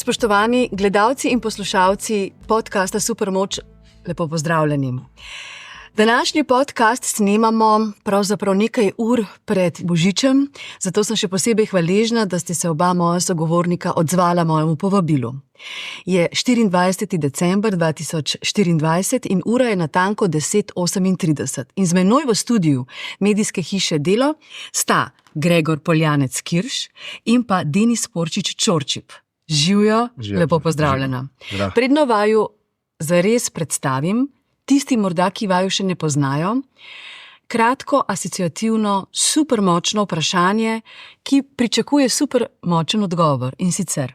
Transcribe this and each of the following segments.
Spoštovani gledalci in poslušalci podcasta Supermoč, lepo pozdravljeni. Današnji podcast snemamo pravzaprav nekaj ur pred Božičem, zato sem še posebej hvaležna, da ste se oba moja sogovornika odzvala mojemu povabilu. Je 24. december 2024 in ura je natanko 10:38. In z menoj v studiu medijske hiše Delo sta Gregor Poljanec-Kirš in pa Denis Porčič-Čorčip. Živjo, lepo pozdravljena. Predno vaju zares predstavim, tisti morda, ki vaju še ne poznajo, kratko, asociativno, supermočno vprašanje, ki pričakuje supermočen odgovor. In sicer,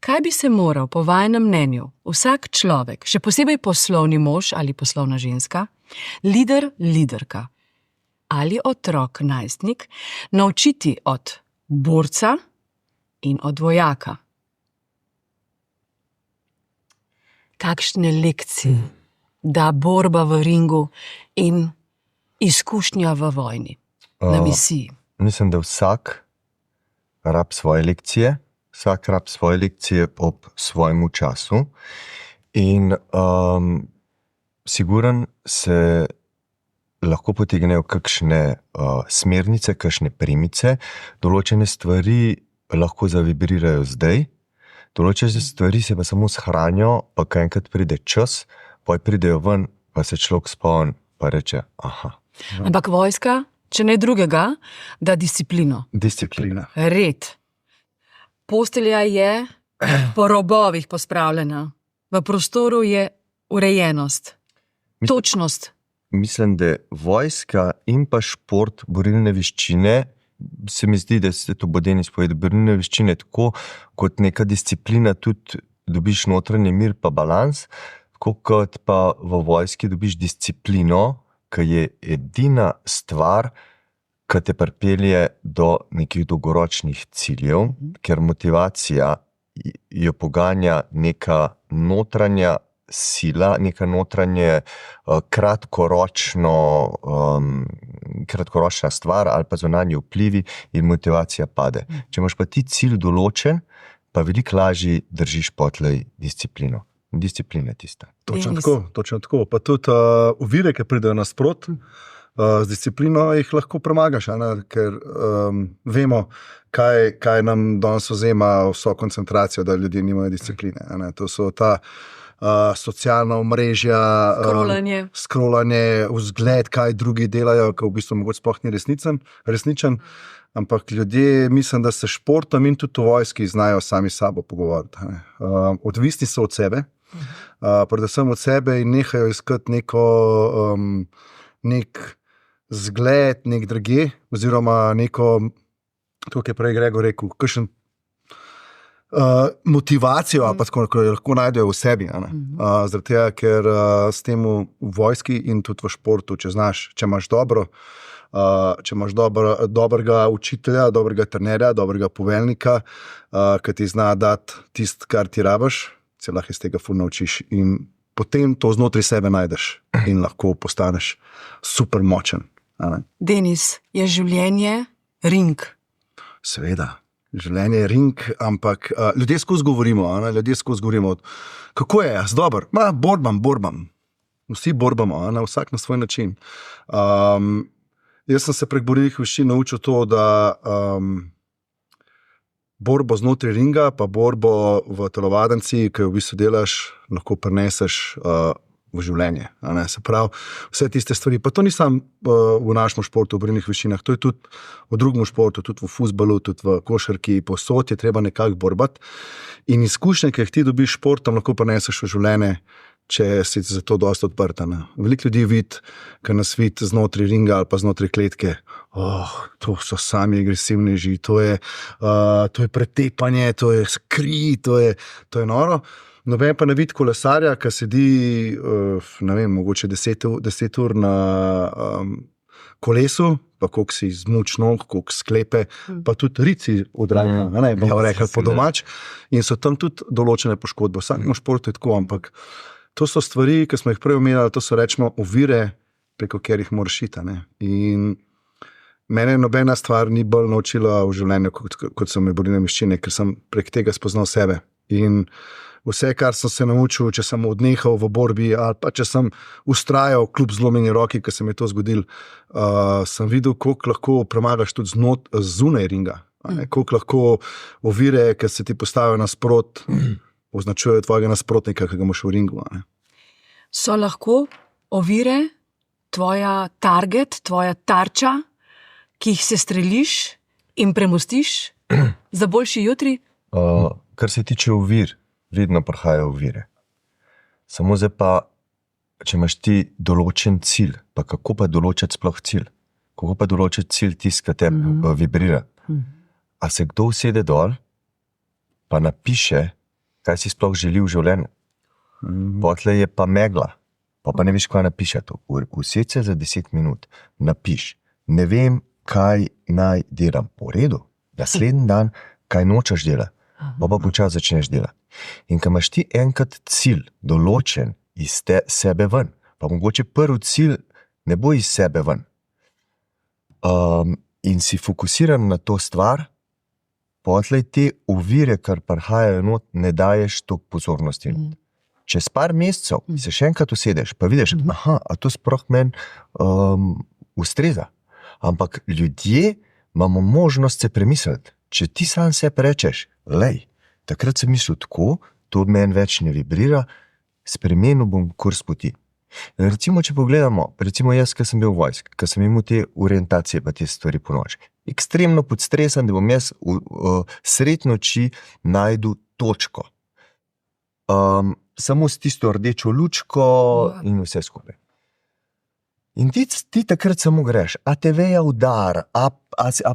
kaj bi se moral po vajinem mnenju vsak človek, še posebej poslovni mož ali poslovna ženska, liderka ali otrok, najstnik, naučiti od borca in od vojaka? Kakšne lekcije da borba v ringu in izkušnja v vojni, na misiji? Mislim, da vsak rab svoje lekcije ob svojemu času in siguran se lahko potegnejo kakšne smernice, kakšne premice, določene stvari lahko zavibrirajo zdaj, določene stvari se pa samo shranijo, pa ko enkrat pride čas, pa pridejo ven, pa se človek spomni, pa reče, aha. Ampak vojska, če ne drugega, da disciplino. Disciplina. Red. Postelja je po robovih pospravljena. V prostoru je urejenost. Točnost. Mislim, da vojska in pa šport, borilne veščine, se mi zdi, da se to bo Denis povedal, borilne veščine tako, kot neka disciplina, tudi dobiš notranji mir pa balans, kot pa v vojski dobiš disciplino, ki je edina stvar, ki te pripelje do nekih dolgoročnih ciljev, ker motivacija jo poganja neka notranja sila, neka notranje kratkoročna stvar ali pa zunanji vplivi in motivacija pade. Če imaš pa ti cilj določen, pa veliko lažje držiš potlej disciplino. Disciplina je tista. Točno tako. Pa tudi ovire, ki pridejo nasprot, z disciplino jih lahko premagaš, ker vemo, kaj nam danes vzema vso koncentracijo, da ljudje nimajo discipline. To so ta socialna omrežja, scrollanje, vzgled, kaj drugi delajo, ki v bistvu mogoče sploh ni resničen. Ampak ljudje, mislim, da se športom in tudi v vojski znajo sami sabo pogovoriti. Odvisni so od sebe, predvsem od sebe in nehajo iskati nek zgled, nek drugje, oziroma neko, tako je prej Gregor rekel, kakšen motivacijo, ali pa tako, ko jo lahko najdejo v sebi. Zaradi tega, ker s tem v vojski in tudi v športu, če imaš dobrega učitelja, dobrega trenerja, dobrega poveljnika, ki ti zna dati tisto, kar ti rabiš, se lahko iz tega ful naučiš in potem to znotraj sebe najdeš in lahko postaneš super močen. Denis, je življenje ring? Seveda, življenje je ring, ampak ljudje skozi govorimo, kako je, jaz dober, borbam. Vsi borbamo, vsak na svoj način. Jaz sem se prek borilnih veščin naučil to, da borbo znotraj ringa, pa borbo v telovadnici, ki jo v bistvu delaš, lahko preneseš v življenje. Se pravi, vse tiste stvari. Pa to ni samo v našem športu, v borilnih veščinah, to je tudi v drugem športu, tudi v fuzbalu, tudi v košarki, povsod je treba nekako borbati. In izkušnje, ki jih ti dobiš športom, lahko preneseš v življenje, če si za to dosti odprta. Veliko ljudi vidi, ki nas vidi znotraj ringa ali pa znotraj kletke. To so sami agresivneži, to je pretepanje, to je kri, to je noro. Noben pa ne vidi kolesarja, ki sedi, mogoče 10 ur na kolesu, pa koliko si zmuč nog, koliko sklepe, pa tudi rici odrajo, bomo rekli po domač. In so tam tudi določene poškodbe. V vsakem športu je tako, ampak to so stvari, ki smo jih prej omenjali, to so rečemo ovire, preko katerih moraš iti. In mene nobena stvar ni bolj naučila v življenju, kot so me borilne veščine, ker sem prek tega spoznal sebe. In vse, kar sem se naučil, če sem odnehal v borbi ali pa če sem ustrajal kljub zlomljeni roki, ker se mi je to zgodilo, sem videl, koliko lahko premagaš tudi zunaj ringa. Koliko lahko ovire, ki se ti postavijo nasprot, označujejo tvojega nasprotnika, ki ga imaš v ringu. So lahko ovire tvoja target, tvoja tarča, ki jih se streliš in premostiš za boljši jutri? Kar se tiče ovir, vedno prihajajo ovire. Samo zdaj pa, če imaš ti določen cilj, pa kako pa določiti sploh cilj? Kako pa določiti cilj tisti, ki te vibrira? A se kdo usede dol, pa napiše, kaj si sploh želi v življenju? Potle je pa megla, pa ne veš, kaj napiše to. Used se za 10 minut, napiš, ne vem, kaj naj delam po redu, naslednji dan, kaj nočeš delati, pa počasi začneš delati. In ko imaš ti enkrat cilj določen iz sebe ven, pa mogoče prvi cilj ne bo iz sebe ven, in si fokusiran na to stvar, potlej te ovire, kar prihajajo not, ne daješ toliko pozornosti. Čez par mesecev se še enkrat usedeš, pa vidiš, a to sploh meni ustreza. Ampak ljudje imamo možnost se premisliti. Če ti sam sebi rečeš, lej, takrat sem mislil tako, to od meni več ne vibrira, spremenil bom kurs poti. Recimo, če pogledamo, recimo jaz, ki sem bil v vojski, ki sem imel te orientacije pa te stvari po noči, ekstremno podstresan, da bom jaz sred noči najdu točko. Samo s tisto rdečo lučko in vse skupaj. In ti takrat samo greš, a te veja udar, a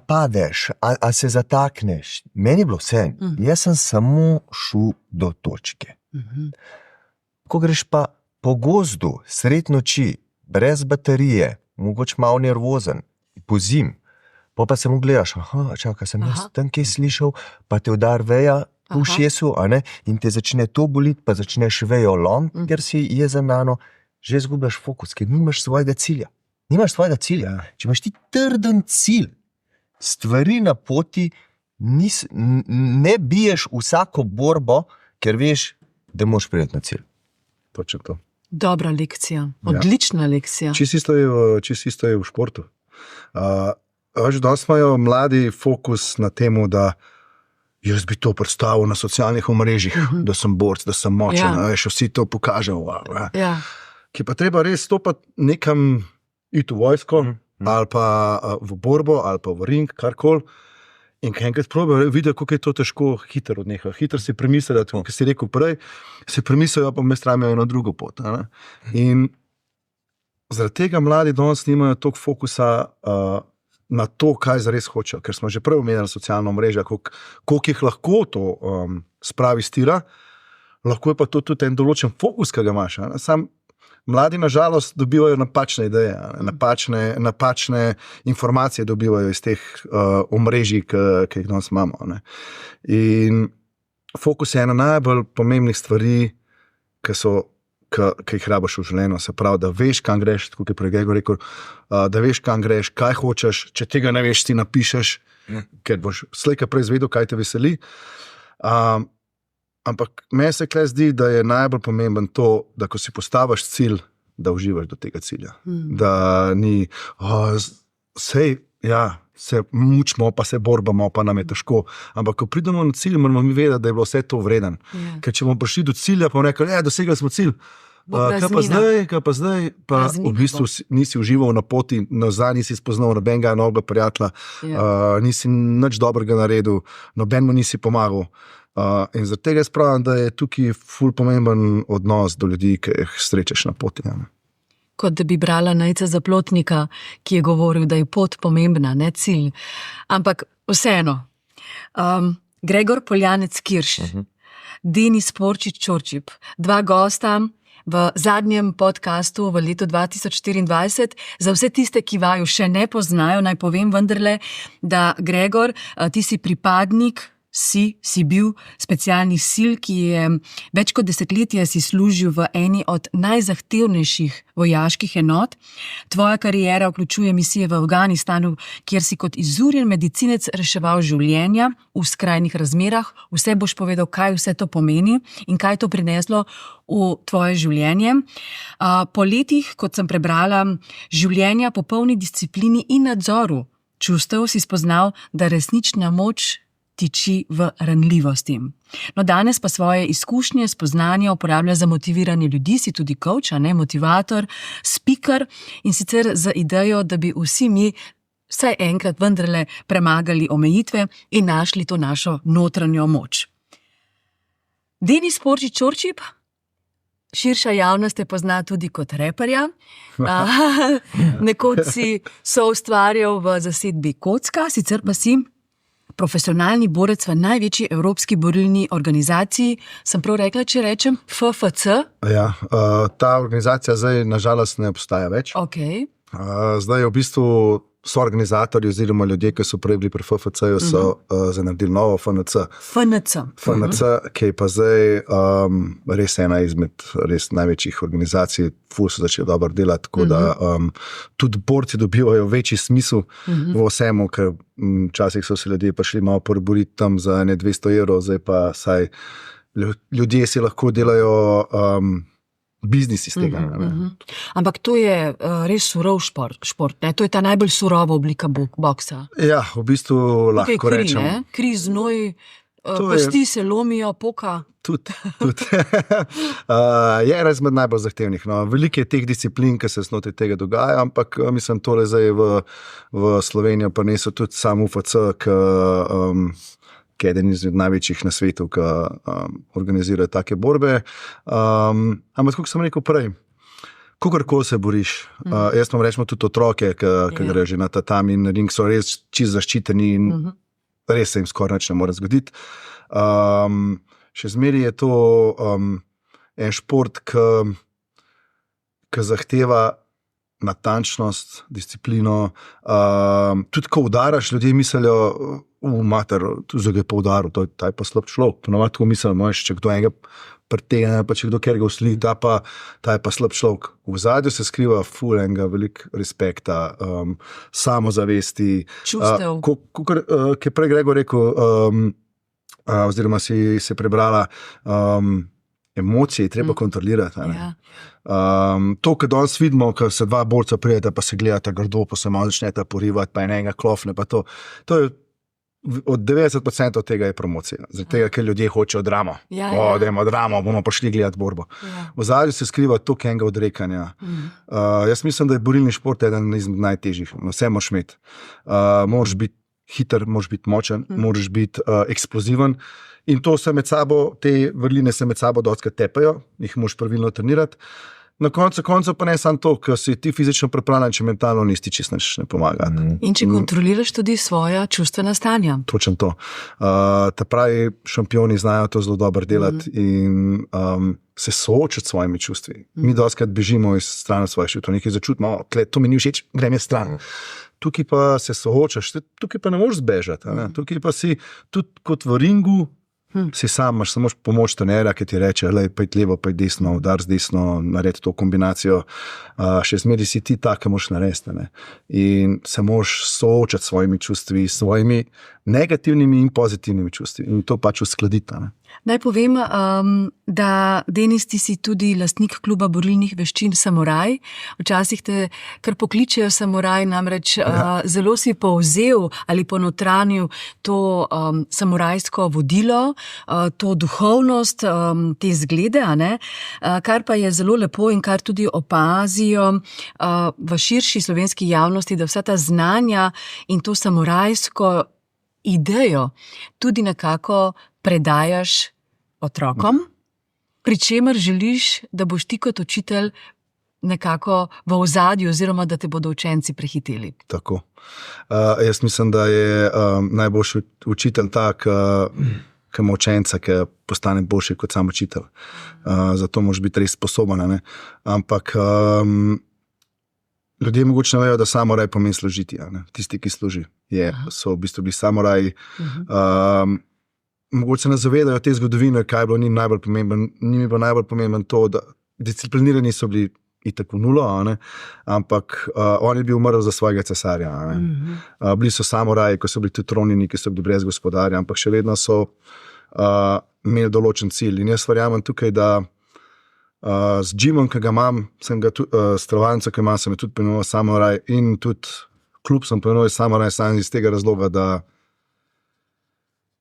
padeš, a se zatakneš. Meni je bilo vse. Jaz sem samo šel do točke. Ko greš pa po gozdu, sred noči, brez baterije, mogoče malo nervozen, po zim, pa samo gledaš, čakaj, sem jaz tam kje slišal, pa te udar veja v ušesu, in te začne to boliti, pa začneš vejo lomiti, ker si je za mano, že izgubljaš fokus, ker nimaš svojega cilja. Nimaš svojega cilja. Če imaš ti trden cilj, stvari na poti, ne biješ vsako borbo, ker veš, da moraš priti na cilj. Točno to. Dobra lekcija, odlična lekcija. Čisto je v športu. Danes imajo mladi fokus na temu, da jaz bi to predstavil na socialnih omrežjih, da sem borc, da sem močen, še vsi to pokažejo. Ki pa treba res stopati nekam, iti v vojsko, ali pa v borbo, ali pa v ring, karkoli. In kaj enkrat probajo, vidijo, kako je to težko hitro odneha. Hitro si premislijo, kot si rekel prej, si premislijo, pa me stramijo na drugo pot. In zaradi tega mladi danes nimajo toliko fokusa na to, kaj zares hočejo. Ker smo že prej omenjali socialno mrežo, koliko jih lahko to spravi stira, lahko je pa to tudi en določen fokus, ki ga imaš. Sam mladi, nažalost, dobivajo napačne ideje, napačne informacije dobivajo iz teh omrežij, ki jih danes imamo. In fokus je ena najbolj pomembnih stvari, ki jih rabiš v življenju. Se pravi, da veš, kam greš, tako je prej Gregor rekel, da veš, kam greš, kaj hočeš, če tega ne veš, ti napišeš, ker boš slej prej izvedel, kaj te veseli. Ampak meni se tukaj zdi, da je najbolj pomemben to, da ko si postaviš cilj, da uživaš do tega cilja. Da ni, se mučimo, pa se borbamo, pa nam je težko. Ampak ko pridemo na cilj, moramo mi vedeti, da je bilo vse to vreden. Ker če bomo prišli do cilja, pa bomo rekli, dosegli smo cilj. Kaj pa zdaj, pa v bistvu nisi užival na poti, nazaj nisi spoznal nobenega novega prijatelja, nisi nič dobrega naredil, nobenemu nisi pomagal. In zaradi tega spravim, da je tukaj ful pomemben odnos do ljudi, ki jih srečaš na poti. Kot da bi brala Nejca Zaplotnika, ki je govoril, da je pot pomembna, ne cilj. Ampak vseeno, Gregor Poljanec-Kirš, Denis Porčič-Čorčip, dva gosta v zadnjem podcastu v letu 2024. Za vse tiste, ki vaju še ne poznajo, naj povem vendarle, da Gregor, ti si pripadnik si bil specialnih sil, ki je več kot desetletje si služil v eni od najzahtevnejših vojaških enot. Tvoja kariera vključuje misije v Afganistanu, kjer si kot izurjen medicinec reševal življenja v skrajnih razmerah. Vse boš povedal, kaj vse to pomeni in kaj je to prineslo v tvoje življenje. Po letih, kot sem prebrala, življenja po polni disciplini in nadzoru čustev si spoznal, da resnična moč tiči v ranljivosti. No, danes pa svoje izkušnje, spoznanja uporablja za motiviranje ljudi, si tudi coach, motivator, speaker in sicer za idejo, da bi vsi mi vsaj enkrat vendarle premagali omejitve in našli to našo notranjo moč. Denis Porčič-Čorčip, širša javnost te pozna tudi kot reperja. Nekoč si soustvarjal v zasedbi Kocka, sicer pa si profesionalni borec v največji evropski borilni organizaciji. Sem prav rekla, če rečem FFC? Ja, ta organizacija zdaj nažalost ne obstaja več. Okay. Zdaj v bistvu soorganizatorji oziroma ljudje, ki so prej bili pri FFC-ju, so naredili novo FNC. FNC, ki je pa zdaj res ena izmed res največjih organizacij, ful so začeli dobro delati, tako da tudi borci dobivajo večji smisel v vsemu, ker včasih so se ljudje prišli malo porboriti tam za 200 €, zdaj pa saj ljudje si lahko delajo biznis iz tega. Ampak to je res surov šport, ne? To je ta najbolj surova oblika boksa. Ja, v bistvu lahko rečem. Kri, znoj, pasti se lomijo, poka. Tudi. Je res med najbolj zahtevnih. No. Veliko je teh disciplin, ki se znotraj tega dogaja, ampak mislim, tole zdaj v Slovenijo prinesel tudi sam UFC, ki je eden izmed največjih na svetu, ki organizira take borbe. Ampak, kot sem rekel prej, kakorkoli se boriš, jaz vam rečemo tudi otroke, ki grejo že na tatami in ring, so res čisto zaščiteni in res se jim skoraj nič ne more zgoditi. Še zmeraj je to en šport, ki zahteva natančnost, disciplino. Tudi, ko udaraš, ljudje mislijo, mater, tu zdaj ga je poudaril, ta je pa slab človek. Ponovadi tako mislim, če kdo enega pretegne, pa če kdo kjer ga usli, ta je pa slab človek. V zadju se skriva ful enega veliko respekta, samozavesti. Čustev. Ki je prej Gregor rekel, oziroma si se prebrala, emocije je treba kontrolirati. To, kar danes vidimo, ko se dva borca prijeta, pa se gledata grdo, pa se malo začneta porivati, pa enega klofne, pa to je od 90% od tega je promocija. Zaradi tega, ker ljudje hočejo dramo. Dajmo dramo, bomo prišli gledati borbo. V zadju se skriva toliko enega odrekanja. Jaz mislim, da je borilni šport eden izmed najtežjih. Vse moraš imeti. Moraš biti hiter, moraš biti močen, moraš biti eksploziven. In to se med sabo, te vrline se med sabo dostikrat tepajo, jih moraš pravilno trenirati. Na koncu pa ne samo to, ker si ti fizično pripravljen, če mentalno nisi čisto ne pomaga. In če kontroliraš tudi svoja čustvena stanja. Točno to. Ta pravi šampioni znajo to zelo dobro delati in se soočati s svojimi čustvi. Mi dostikrat bežimo iz strani svojih čustev, nekaj začutimo, to mi ni všeč, grem jaz stran. Tukaj pa se soočaš, tukaj pa ne moreš zbežati. Tukaj pa si tudi kot v ringu, si sam, imaš samo pomoč trenerja, ki ti reče, pojdi levo, pojdi desno, udar z desno, naredi to kombinacijo. Še zmeraj si ti tak, ki moraš narediti. In se moraš soočati s svojimi čustvi, s svojimi negativnimi in pozitivnimi čustvi. In to pač uskladiti. Naj povem, da Denis, ti si tudi lastnik kluba borilnih veščin Samuraj. Včasih te kar pokličejo Samuraj, namreč zelo si povzel ali ponotranil to samurajsko vodilo, to duhovnost, te zglede, kar pa je zelo lepo in kar tudi opazijo v širši slovenski javnosti, da vsa ta znanja in to samurajsko idejo tudi nekako predajaš otrokom, pri čemer želiš, da boš ti kot učitelj nekako v ozadju oziroma da te bodo učenci prehiteli. Tako. Jaz mislim, da je najboljši učitelj tak, ki ima učenca, ki postane boljši kot sam učitelj. Zato moraš biti res sposoben. Ampak ljudje mogoče ne vejo, da samuraj pomeni služiti. Tisti, ki služi, so v bistvu bili samuraji. mogoče ne zavedajo te zgodovine, kaj je bilo njim najbolj pomembno. Njim je bilo najbolj pomembno to, da disciplinirani so bili itak v nulo, ampak on je bil umrl za svojega cesarja. Bili so samuraji, ko so bili tudi tronjeni, ki so bili brez gospodarja, ampak še vedno so imeli določen cilj. In jaz verjamem tukaj, da z Jimom, ki ga imam, s Trovanco, ki imam, sem tudi poimenoval samuraj in tudi klub sem poimenoval samuraj sam iz tega razloga,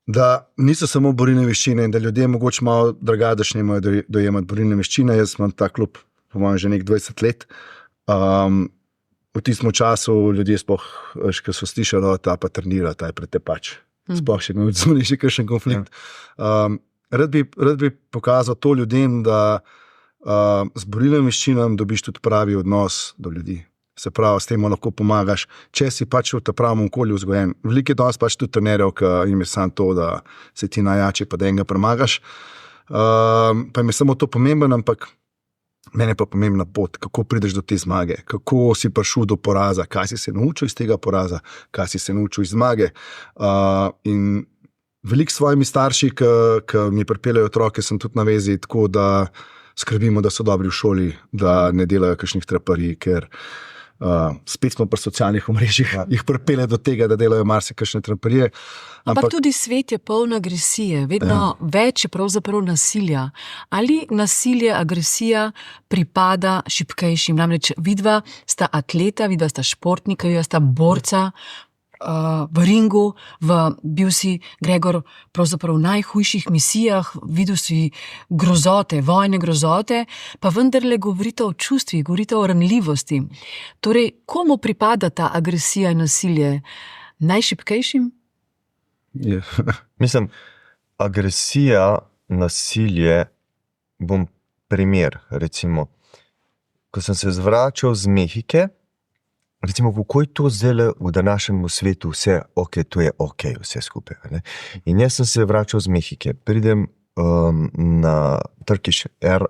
da niso samo borilne veščine in da ljudje mogoče malo drugačne imajo dojemati borilne veščine. Jaz imam ta klub, po mojem, že nek 20 let. V tistem času ljudje sploh, ko so slišali, ta pa trenira, ta je pretepač. Sploh še imel zunaj še kakšen konflikt. Rad bi pokazal to ljudem, da z borilnim veščinam dobiš tudi pravi odnos do ljudi. Se pravi, s tem lahko pomagaš, če si pač v ta pravem okolju vzgojen. Veliko je danes pač tudi trenerjev, ki jim je samo to, da se ti najjači, pa da enega premagaš. Pa jim je samo to pomembno, ampak meni je pa pomembna pot, kako prideš do te zmage, kako si prišel do poraza, kaj si se naučil iz tega poraza, kaj si se naučil iz zmage. In veliko s svojimi starši, ki mi pripeljejo otroke, sem tudi na vezi, tako da skrbimo, da so dobri v šoli, da ne delajo kakšnih traparij, ker spet smo pri socialnih omrežjih, jih pripelje do tega, da delajo marsikakšne traparije. Ampak tudi svet je poln agresije, vedno več je pravzaprav nasilja. Ali nasilje, agresija pripada šibkejšim? Namreč vidva sta atleta, vidva sta športnika, vidva sta borca v ringu, bil si Gregor pravzaprav v najhujših misijah, videl si grozote, vojne grozote, pa vendarle govorite o čustvih, govorite o ranljivosti. Torej, komu pripada ta agresija in nasilje? Najšibkejšim? Mislim, agresija, nasilje, bom primer, recimo, ko sem se zvračal z Mehike, recimo, kako je to zdaj v današnjem svetu vse to je vse skupaj. Ne? In jaz sem se vračal z Mehike, pridem na Turkish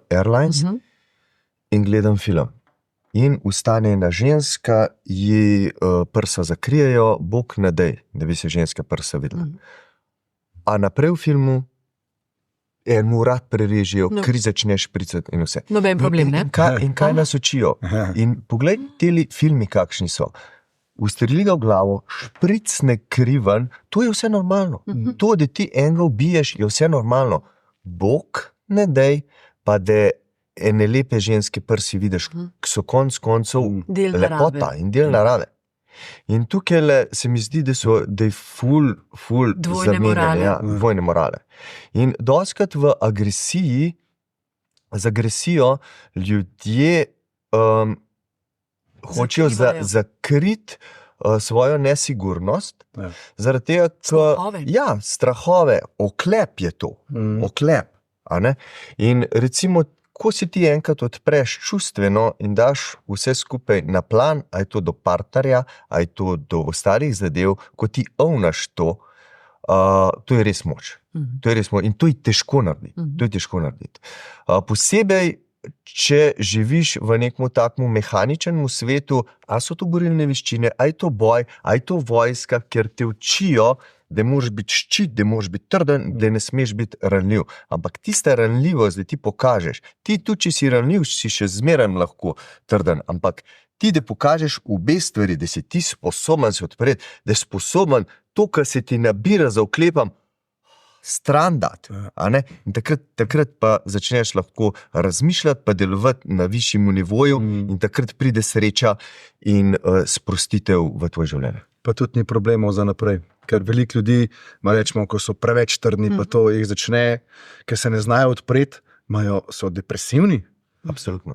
Airlines in gledam film. In ustane ena ženska, ji prsa zakrijejo, Bog ne dej, da bi se ženska prsa videla. A naprej v filmu en urad prerežijo, kri začne špricati in vse. Noben problem, ne? In kaj nas učijo? In poglej, teli filmi kakšni so. Ustreli ga v glavo, špricne kri ven, to je vse normalno. To, da ti enega ubiješ, je vse normalno. Bog ne dej, pa da ene lepe ženske prsi vidiš, ki so konc koncev lepota in del narave. In tukaj se mi zdi, da je ful zamenjene, dvojne morale. In dostikrat v agresiji, z agresijo ljudje hočejo zakriti svojo nesigurnost, zaradi tega, strahove, oklep je to, oklep. In recimo, ko si ti enkrat odpreš čustveno in daš vse skupaj na plan, a je to do partnerja, a je to do ostalih zadev, ko ti ovnaš to je res moč. To je res moč. In to je težko narediti. Posebej, če živiš v nekem takmu mehaničnem svetu, a so to borilne veščine, a je to boj, a je to vojska, ker te učijo, da moraš biti ščit, da moraš biti trden, da ne smeš biti ranljiv. Ampak tista ranljivost, da ti pokažeš, ti tudi, če si ranljiv, si še zmeraj lahko trden, ampak ti, da pokažeš obe stvari, da si ti sposoben se odpreti, da si sposoben to, kar se ti nabira za oklepam, stran dati. In takrat pa začneš lahko razmišljati, pa delovati na višjem nivoju in takrat pride sreča in sprostitev v tvoje življenje. Pa tudi ni problemov za naprej. Ker veliko ljudi, rečemo, ko so preveč trdni, pa to jih začne, ker se ne znajo odpreti, so depresivni. Absolutno.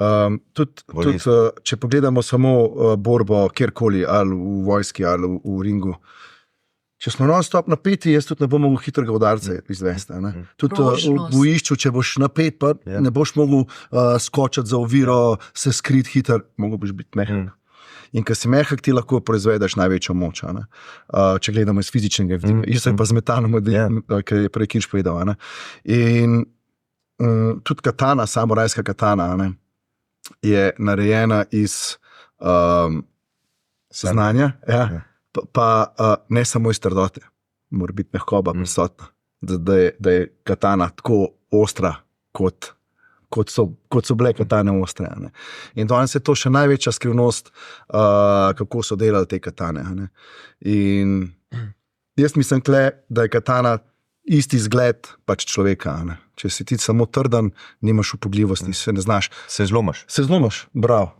Tudi, če pogledamo samo borbo kjerkoli, ali v vojski, ali v ringu, če smo non-stop napeti, jaz tudi ne bom mogel hitrega udarca izvesti. Tudi v bojišču, če boš napet, pa ne boš mogel skočiti za oviro, se skriti hiter, mogel boš biti mehak. In ko si mehak, ti lahko proizvedeš največjo moč. Če gledamo iz fizičnega vidika. Jaz sem pa z metalom, ki je prej Kirš povedal. In tudi katana, samurajska katana, je narejena iz znanja, pa ne samo iz trdote. Mora biti mehkoba prisotna. da je katana tako ostra, kot so bile katane ostre. Ne. In danes je to še največja skrivnost, kako so delali te katane. Ne. In jaz mislim, da je katana isti zgled pač človeka. Ne. Če si ti samo trden, nimaš upogljivosti, se ne znaš. Se zlomaš. Se zlomaš, bravo.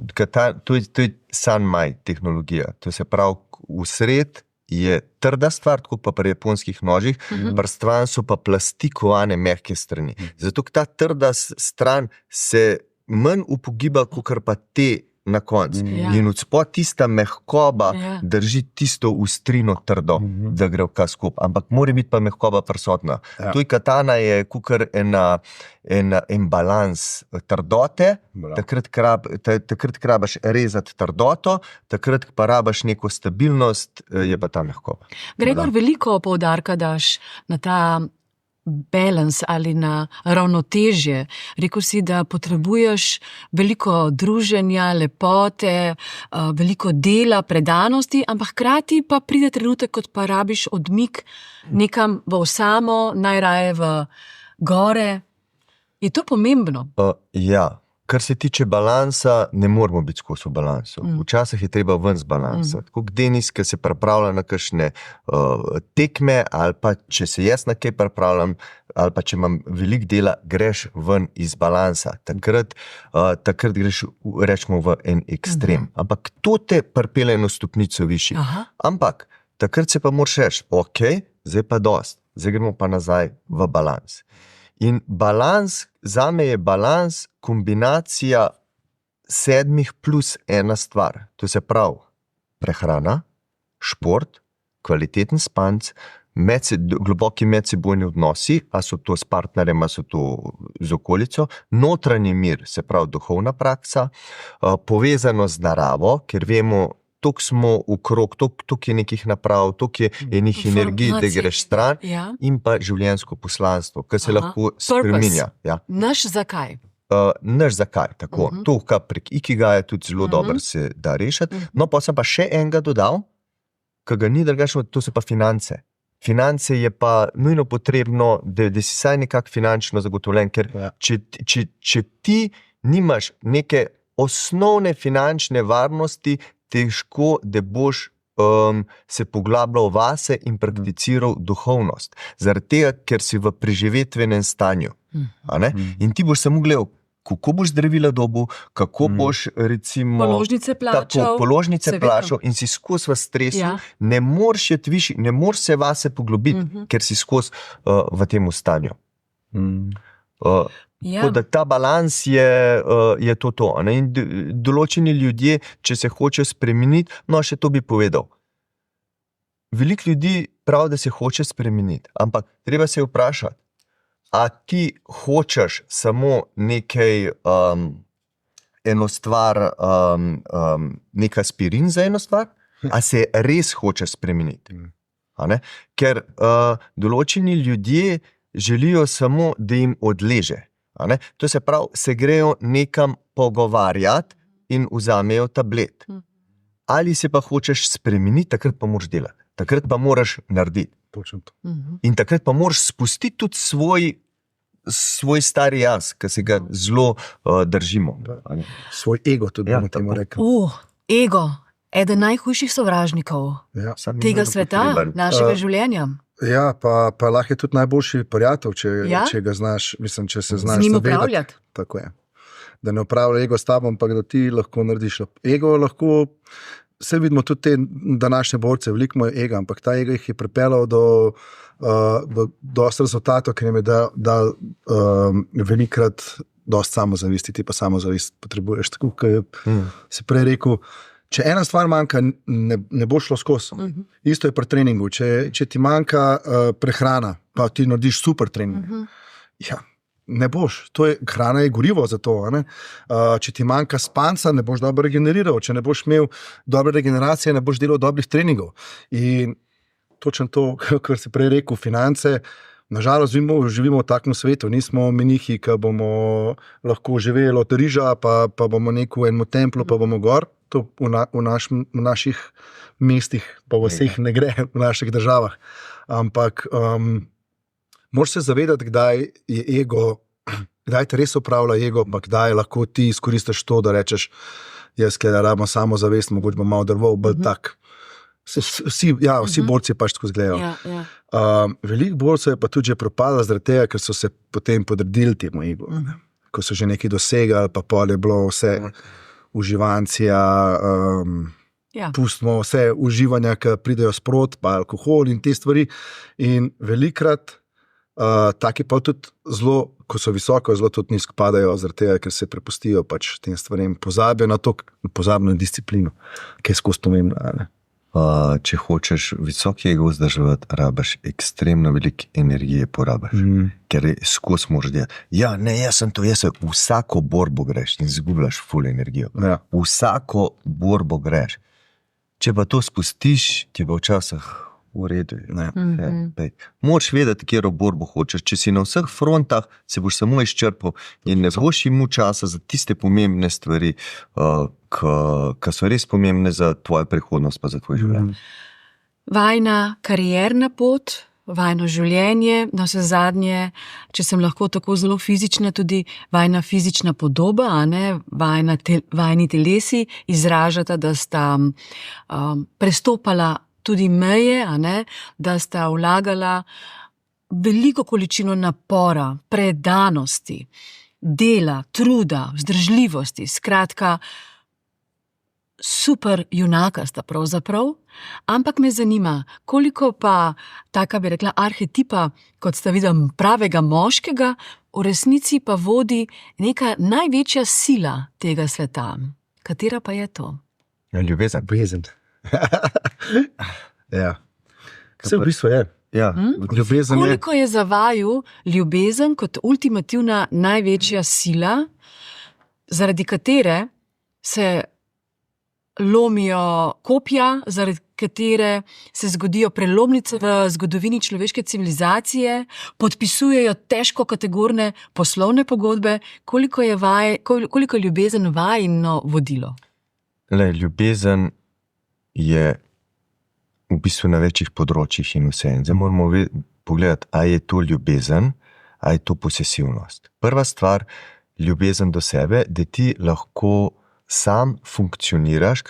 To je sanmai tehnologija. To se pravi, vsred je trda stvar, tako pa pri japonskih nožih, prstvan so pa plastikovane mehke strani. Zato ta trda stran se manj upogiba, kot pa te na koncu. In odspod tista mehkoba drži tisto ustrino trdo, da gre vkaz skup. Ampak mora biti pa mehkoba prisotna. To je katana je kukar en balans trdote, takrat rabaš rezati trdoto, takrat pa rabaš neko stabilnost, je pa ta mehkoba. Gregor, veliko poudarka daš na ta balans ali na ravnotežje. Rekel si, da potrebuješ veliko druženja, lepote, veliko dela, predanosti, ampak hkrati pa pride trenutek, kot pa rabiš odmik nekam v osamo, najraje v gore. Je to pomembno? Ja. Kar se tiče balansa, ne moramo biti skozi v balansu. Včasih je treba ven z balansa. Tako kot Denis, ki se pripravlja na kakšne tekme, ali pa če se jaz na kaj pripravljam, ali pa če imam veliko dela, greš ven iz balansa. Takrat greš, rečemo, v en ekstrem. Ampak to te pripelje eno stopnico višji. Ampak takrat se pa moraš reči, ok, zdaj pa dost, zdaj gremo pa nazaj v balans. In balans, zame je balans kombinacija 7 plus 1 stvar. To se pravi prehrana, šport, kvaliteten spanc, globoki medsebojni odnosi, a so to s partnerjem, a so to z okolico, notranji mir, se pravi duhovna praksa, povezano z naravo, ker vemo, toliko smo okrog, toliko je nekih naprav, toliko je enih energij, da greš stran, in pa življenjsko poslanstvo, ki se lahko spreminja. Naš zakaj? Naš zakaj, tako. To, kar prek Ikigaja tudi zelo dobro se da rešiti. No, pa sem pa še enega dodal, ki ga ni drugačno, to so pa finance. Finance je pa nujno potrebno, da si saj nekako finančno zagotovljen, ker če ti nimaš neke osnovne finančne varnosti, težko, da boš se poglabljal vase in prakticiral duhovnost. Zaradi tega, ker si v preživetvenem stanju. In ti boš samo gledal, kako boš zdravila dobil, kako boš recimo položnice plačal in si skozi v stresu, ne moreš iti višji, ne moreš se vase poglobiti, ker si skozi v tem stanju. Tako da ta balans je to. In določeni ljudje, če se hočejo spremeniti, no še to bi povedal. Veliko ljudi pravi, da se hoče spremeniti, ampak treba se vprašati, a ti hočeš samo nekaj, eno stvar, nek aspirin za eno stvar, a se res hoče spremeniti. Ker določeni ljudje želijo samo, da jim odleže. To se pravi, se grejo nekam pogovarjati in vzamejo tablet. Ali se pa hočeš spremeniti, takrat pa moraš delati. Takrat pa moraš narediti. In takrat pa moraš spustiti tudi svoj stari jaz, ki se ga zelo držimo. Svoj ego tudi bomo temu rekli. Ego, eden najhujših sovražnikov tega sveta, našega življenja. Ja, pa lahko je tudi najboljši prijatelj, če ga znaš, mislim, če se znaš zavedati. Tako je. Da ne upravlja ego s tabo, ampak da ti lahko narediš. Ego lahko, vse vidimo tudi te današnje borce, veliko imajo ega, ampak ta ego jih je pripeljal do dosti rezultatov, ker jim je dal velikrat dosti samozavisti, ti pa samozavist potrebuješ. Tako, kot si prej rekel, če ena stvar manjka, ne bo šlo skozi. Isto je pri treningu. Če ti manjka prehrana, pa ti narediš super trening. Ne boš. Hrana je gorivo za to. Če ti manjka spanca, ne boš dobro regeneriral. Če ne boš imel dobre regeneracije, ne boš delal dobrih treningov. In točno to, kar si prej rekel, finance, nažalost živimo v takem svetu. Nismo menihi, ki bomo lahko živeli od riža, pa bomo v enem templu, pa bomo gor. To v naših mestih, pa v vseh ne gre, v naših državah. Ampak Moraš se zavedati, kdaj je ego, kdaj te res upravlja ego, pa kdaj lahko ti izkoristiš to, da rečeš, jaz kdaj rabim samo zavest, mogoče bom malo drval, bolj tak. Vsi borci pač tako zgledajo. Veliko borcev je pa tudi že propadlo zaradi tega, ker so se potem podredili temu ego. Ko so že nekaj dosegali, pa pol je bilo vse uživancija, pustimo vse uživanja, ki pridejo sprot, pa alkohol in te stvari. In velikrat taki pa tudi zelo, ko so visoko, zelo tudi nizko padajo, zaradi tega, ker se prepustijo pač tem stvarem, pozabijo na to, pozabijo na disciplino, ki je skozi pomembna. Če hočeš visok ego vzdrževati, rabaš ekstremno veliko energije porabaš, ker skozi moraš delati. Ja, ne, jaz sem vsako borbo greš in zgubljaš ful energijo. Ja. Vsako borbo greš. Če pa to spustiš, ti bo včasih v redu. Moraš vedeti, katero borbo hočeš. Če si na vseh frontah, se boš samo izčrpal in ne boš imel časa za tiste pomembne stvari, ki so res pomembne za tvojo prihodnost pa za tvoj življenje. Vajna karierna pot, vajno življenje, na vse zadnje, če sem lahko tako zelo fizična, tudi vajna fizična podoba, vajni telesi izražata, da sta prestopala tudi meje, da sta vlagala veliko količino napora, predanosti, dela, truda, vzdržljivosti, skratka, super junaka sta pravzaprav, ampak me zanima, koliko pa taka bi rekla arhetipa, kot sta videla pravega moškega, v resnici pa vodi neka največja sila tega sveta. Katera pa je to? Ljubezen. Ja. Vse v bistvu je. Ja. Ljubezen je. Koliko je za vaju ljubezen kot ultimativna največja sila, zaradi katere se lomijo kopja, zaradi katere se zgodijo prelomnice v zgodovini človeške civilizacije, podpisujejo težko kategorne poslovne pogodbe, koliko je ljubezen vajino vodilo? Ljubezen je v bistvu na večjih področjih in vse. Zdaj moramo pogledati, a je to ljubezen, a je to posesivnost. Prva stvar, ljubezen do sebe, da ti lahko sam funkcioniraš,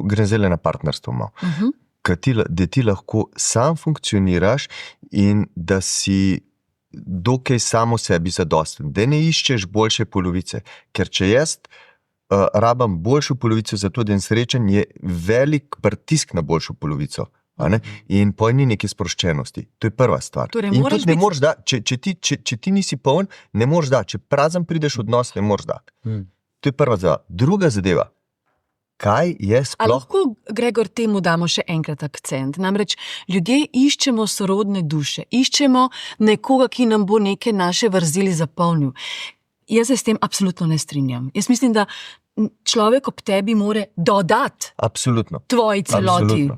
gre zdaj na partnerstvo malo, da ti lahko sam funkcioniraš in da si dokaj samo sebi zadosten, da ne iščeš boljše polovice, ker če jaz rabam boljšo polovico za to, da je srečen, je velik pritisk na boljšo polovico. In poj ni neke sproščenosti. To je prva stvar. Torej, in tudi ne moreš dati, če ti nisi poln, ne moreš dati. Če prazen prideš v odnos, ne moreš dati. To je prva zadeva. Druga zadeva, kaj je sploh... A lahko, Gregor, temu damo še enkrat akcent? Namreč ljudje iščemo sorodne duše, iščemo nekoga, ki nam bo neke naše vrzeli zapolnil. Jaz se s tem absolutno ne strinjam. Jaz mislim, da človek ob tebi more dodati tvoji celoti.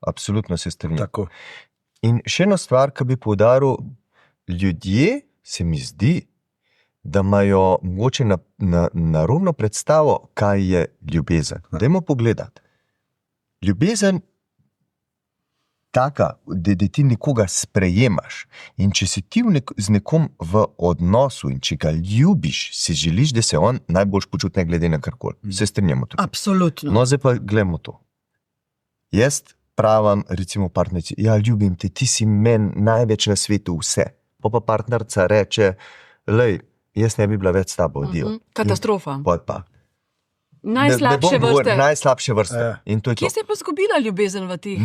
Absolutno se strinjam. Tako. In še ena stvar, ki bi poudaril, ljudje se mi zdi, da imajo mogoče narobno predstavo, kaj je ljubezen. Dajmo pogledati. Ljubezen taka, da ti nekoga sprejemaš in če si ti z nekom v odnosu in če ga ljubiš, si želiš, da se on najbolj počuti ne glede na karkoli. Se strinjamo tukaj. Absolutno. No, zdaj pa gledamo to. Jaz pravim, recimo partnerici, ja, ljubim te, ti si meni največ na svetu vse. Pa partnerca reče, lej, jaz ne bi bila več s tabo, adijo. Katastrofa. Pa. Najslabše vrste. In to je Kje ste pa zgubila ljubezen v teh?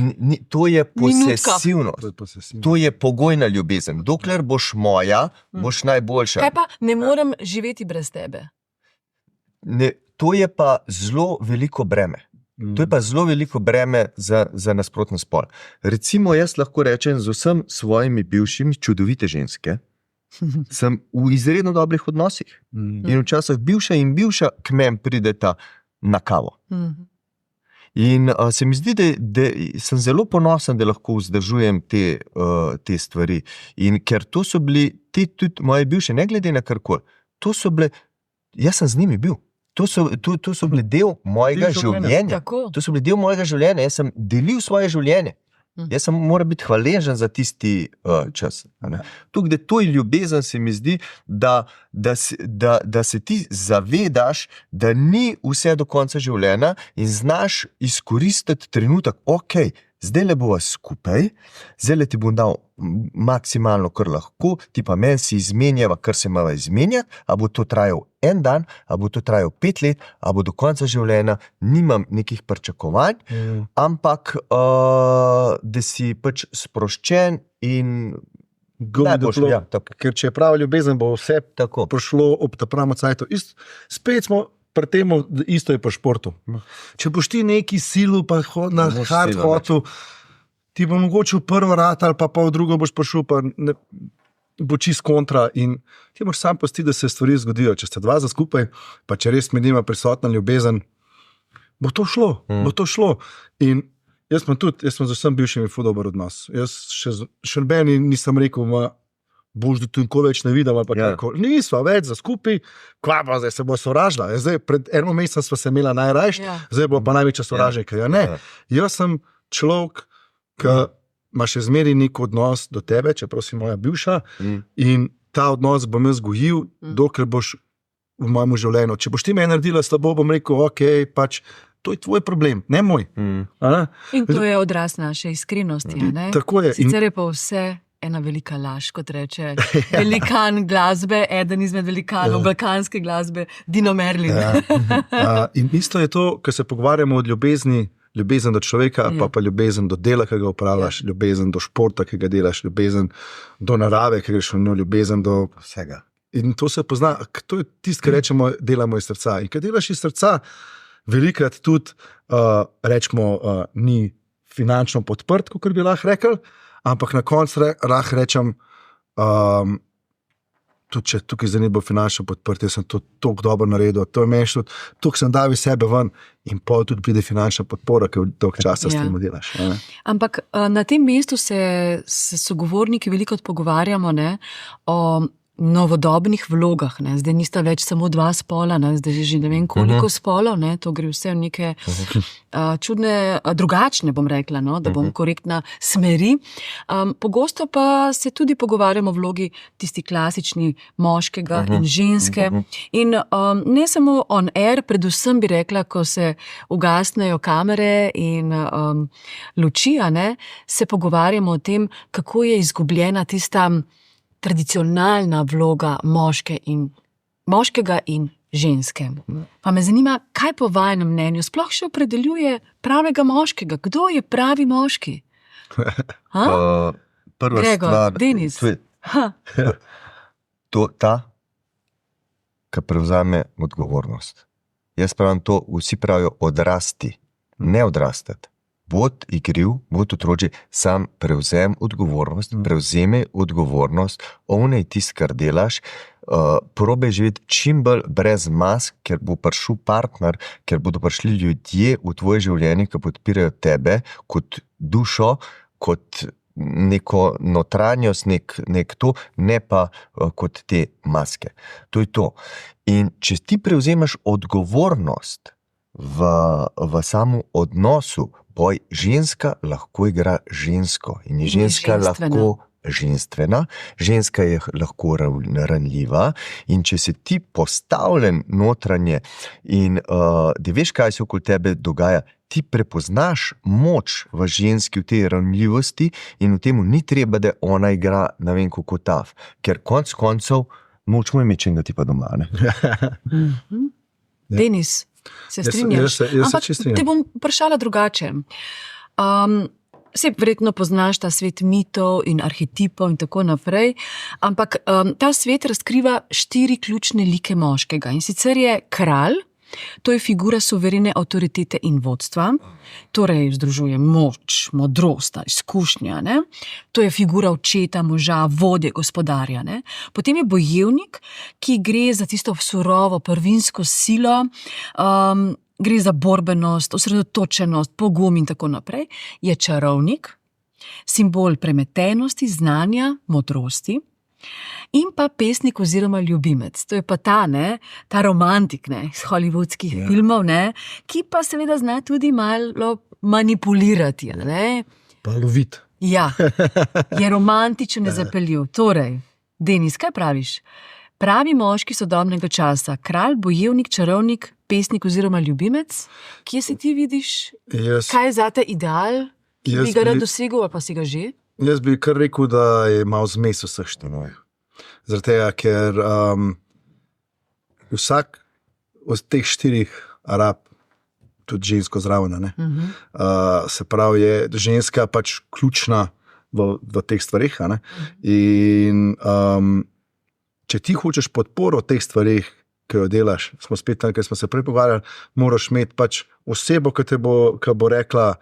To je posesivnost. To je pogojna ljubezen. Dokler boš moja, boš najboljša. Kaj pa ne morem živeti brez tebe? To je pa zelo veliko breme. To je pa zelo veliko breme za nasprotno spol. Recimo, jaz lahko rečem z vsem svojimi bivšimi čudovite ženske, sem v izredno dobrih odnosih. In včasih bivša in bivša k meni prideta na kavo. In se mi zdi, da sem zelo ponosen, da lahko vzdržujem te stvari. In ker to so bili, tudi moje bivše, ne glede na karkoli, to so bile, jaz sem z njimi bil. To so bili del mojega življenja. To so bili del mojega življenja. Jaz sem delil svoje življenje. Jaz sem moram biti hvaležen za tisti čas. Tukaj, to je ljubezen, se mi zdi, da se ti zavedaš, da ni vse do konca življenja in znaš izkoristiti trenutek, ok, zdaj le bova skupaj, zdaj le ti bom dal maksimalno, kar lahko, ti pa meni si izmenjava, kar se imava izmenjati, a bo to trajal en dan, a bo to trajal 5 let, a bo do konca življenja, nimam nekih pričakovanj, ampak da si pač sproščen in ker če je prava ljubezen, bo vse prišlo ob ta pravem cajtu. Spet smo pri tem, isto je pri športu. Če boš ti neki silu, pa na hard hotu, ti bo mogoče v prvo rat ali pa v drugo boš prišel, pa bo čist kontra in ti moraš sam pustiti, da se stvari zgodijo. Če ste dva za skupaj, pa če res med njima prisotna ljubezen, bo to šlo. In jaz sem z vsem bivšimi ful dober odnos. Jaz še nobeni nisem rekel, boš do tu več ne videl, ali pa tako. Nisva več za skupaj, kva pa zdaj se bo sovražila. Zdaj, pred enim mesecem sva se imela najrajš, zdaj bo pa največja sovražnika. Jaz sem človek, ki ima še zmeraj nek odnos do tebe, čeprav si moja bivša, in ta odnos bom jaz gojil, dokler boš v mojem življenju. Če boš ti me naredila slabo, bom rekel, ok, pač to je tvoj problem, ne moj. In to je odraz naše iskrenosti. Tako je. Sicer je pa vse ena velika laž, kot reče velikan glasbe, eden izmed velikanov balkanske glasbe, Dino Merlin. In isto je to, ko se pogovarjamo od ljubezni do človeka, pa ljubezen do dela, ki ga upravljaš, ljubezen do športa, ki ga delaš, ljubezen do narave, ki greš v njo, ljubezen do vsega. In to se pozna, to je tisto, kar rečemo, delamo iz srca. In ko delaš iz srca, velikrat tudi, rečemo, ni finančno podprt, kot bi lahko rekel, ampak na koncu lahko rečem, tudi če tukaj zdaj ne bo finančno podprt, jaz sem to toliko dobro naredil, to je meni tudi, toliko sem dal iz sebe ven in pol tudi pride finančna podpora, ker toliko časa s tem delaš. Ampak na tem mestu se sogovorniki veliko pogovarjamo o novodobnih vlogah. Zdaj nista več samo dva spola, zdaj že ne vem koliko spolov, to gre vse v neke čudne, drugačne, bom rekla, da bom korektna, smeri. Pogosto pa se tudi pogovarjamo o vlogi tisti klasični moškega in ženske. In ne samo on air, predvsem bi rekla, ko se ugasnejo kamere in luči, se pogovarjamo o tem, kako je izgubljena tista tradicionalna vloga moškega in ženske. Pa me zanima, kaj po vajinem mnenju sploh še opredeljuje pravega moškega? Kdo je pravi moški? Prva stvar, Denis. Ta, ki prevzame odgovornost. Jaz pravim to, vsi pravijo odrasti, ne odrastati. Bod igriv, bod otroči, sam prevzemi odgovornost, ovnej tist, kar delaš, probaj živeti čim bolj brez mask, ker bo prišel partner, ker bodo prišli ljudje v tvoje življenje, ki podpirajo tebe kot dušo, kot neko notranjost, nek to, ne pa kot te maske. To je to. In če ti prevzemaš odgovornost v samem odnosu, ženska lahko igra žensko in je ženska lahko ženstvena, ženska je lahko ranljiva in če si ti postavljen notranje in da veš, kaj se okoli tebe dogaja, ti prepoznaš moč v ženski, v tej ranljivosti in v temu ni treba, da ona igra ne vem kako tav, ker konc koncev moč mu je mečen, da ti pa doma. Denis, se strinjaš? Ampak te bom vprašala drugače. Vse verjetno poznaš ta svet mitov in arhetipov in tako naprej, ampak ta svet razkriva 4 ključne like moškega. In sicer je kralj, to je figura suverene avtoritete in vodstva, torej združuje moč, modrost, izkušnja, to je figura očeta, moža, vodje, gospodarja. Potem je bojevnik, ki gre za tisto surovo, prvinsko silo, gre za borbenost, osredotočenost, pogum in tako naprej. Je čarovnik, simbol premetenosti, znanja, modrosti. In pa pesnik oziroma ljubimec. To je pa ta romantik iz hollywoodskih filmov, ki pa seveda zna tudi malo manipulirati. Pa lovit. Ja, je romantičen, nezapeljiv. Torej, Denis, kaj praviš? Pravi moški sodobnega časa, kralj, bojevnik, čarovnik, pesnik oziroma ljubimec, kje se ti vidiš? Kaj je zate ideal, ki bi ga rad dosegel, ali pa si ga že? Jaz bi kar rekel, da je malo zmes vseh številk. Zaradi tega, ker vsak od teh 4 rab tudi žensko zraven. Se pravi, je ženska pač ključna v teh stvarih. In če ti hočeš podporo v teh stvarih, ki jo delaš, smo spet tam, ker smo se prej pogovarjali, moraš imeti pač osebo, ki bo rekla,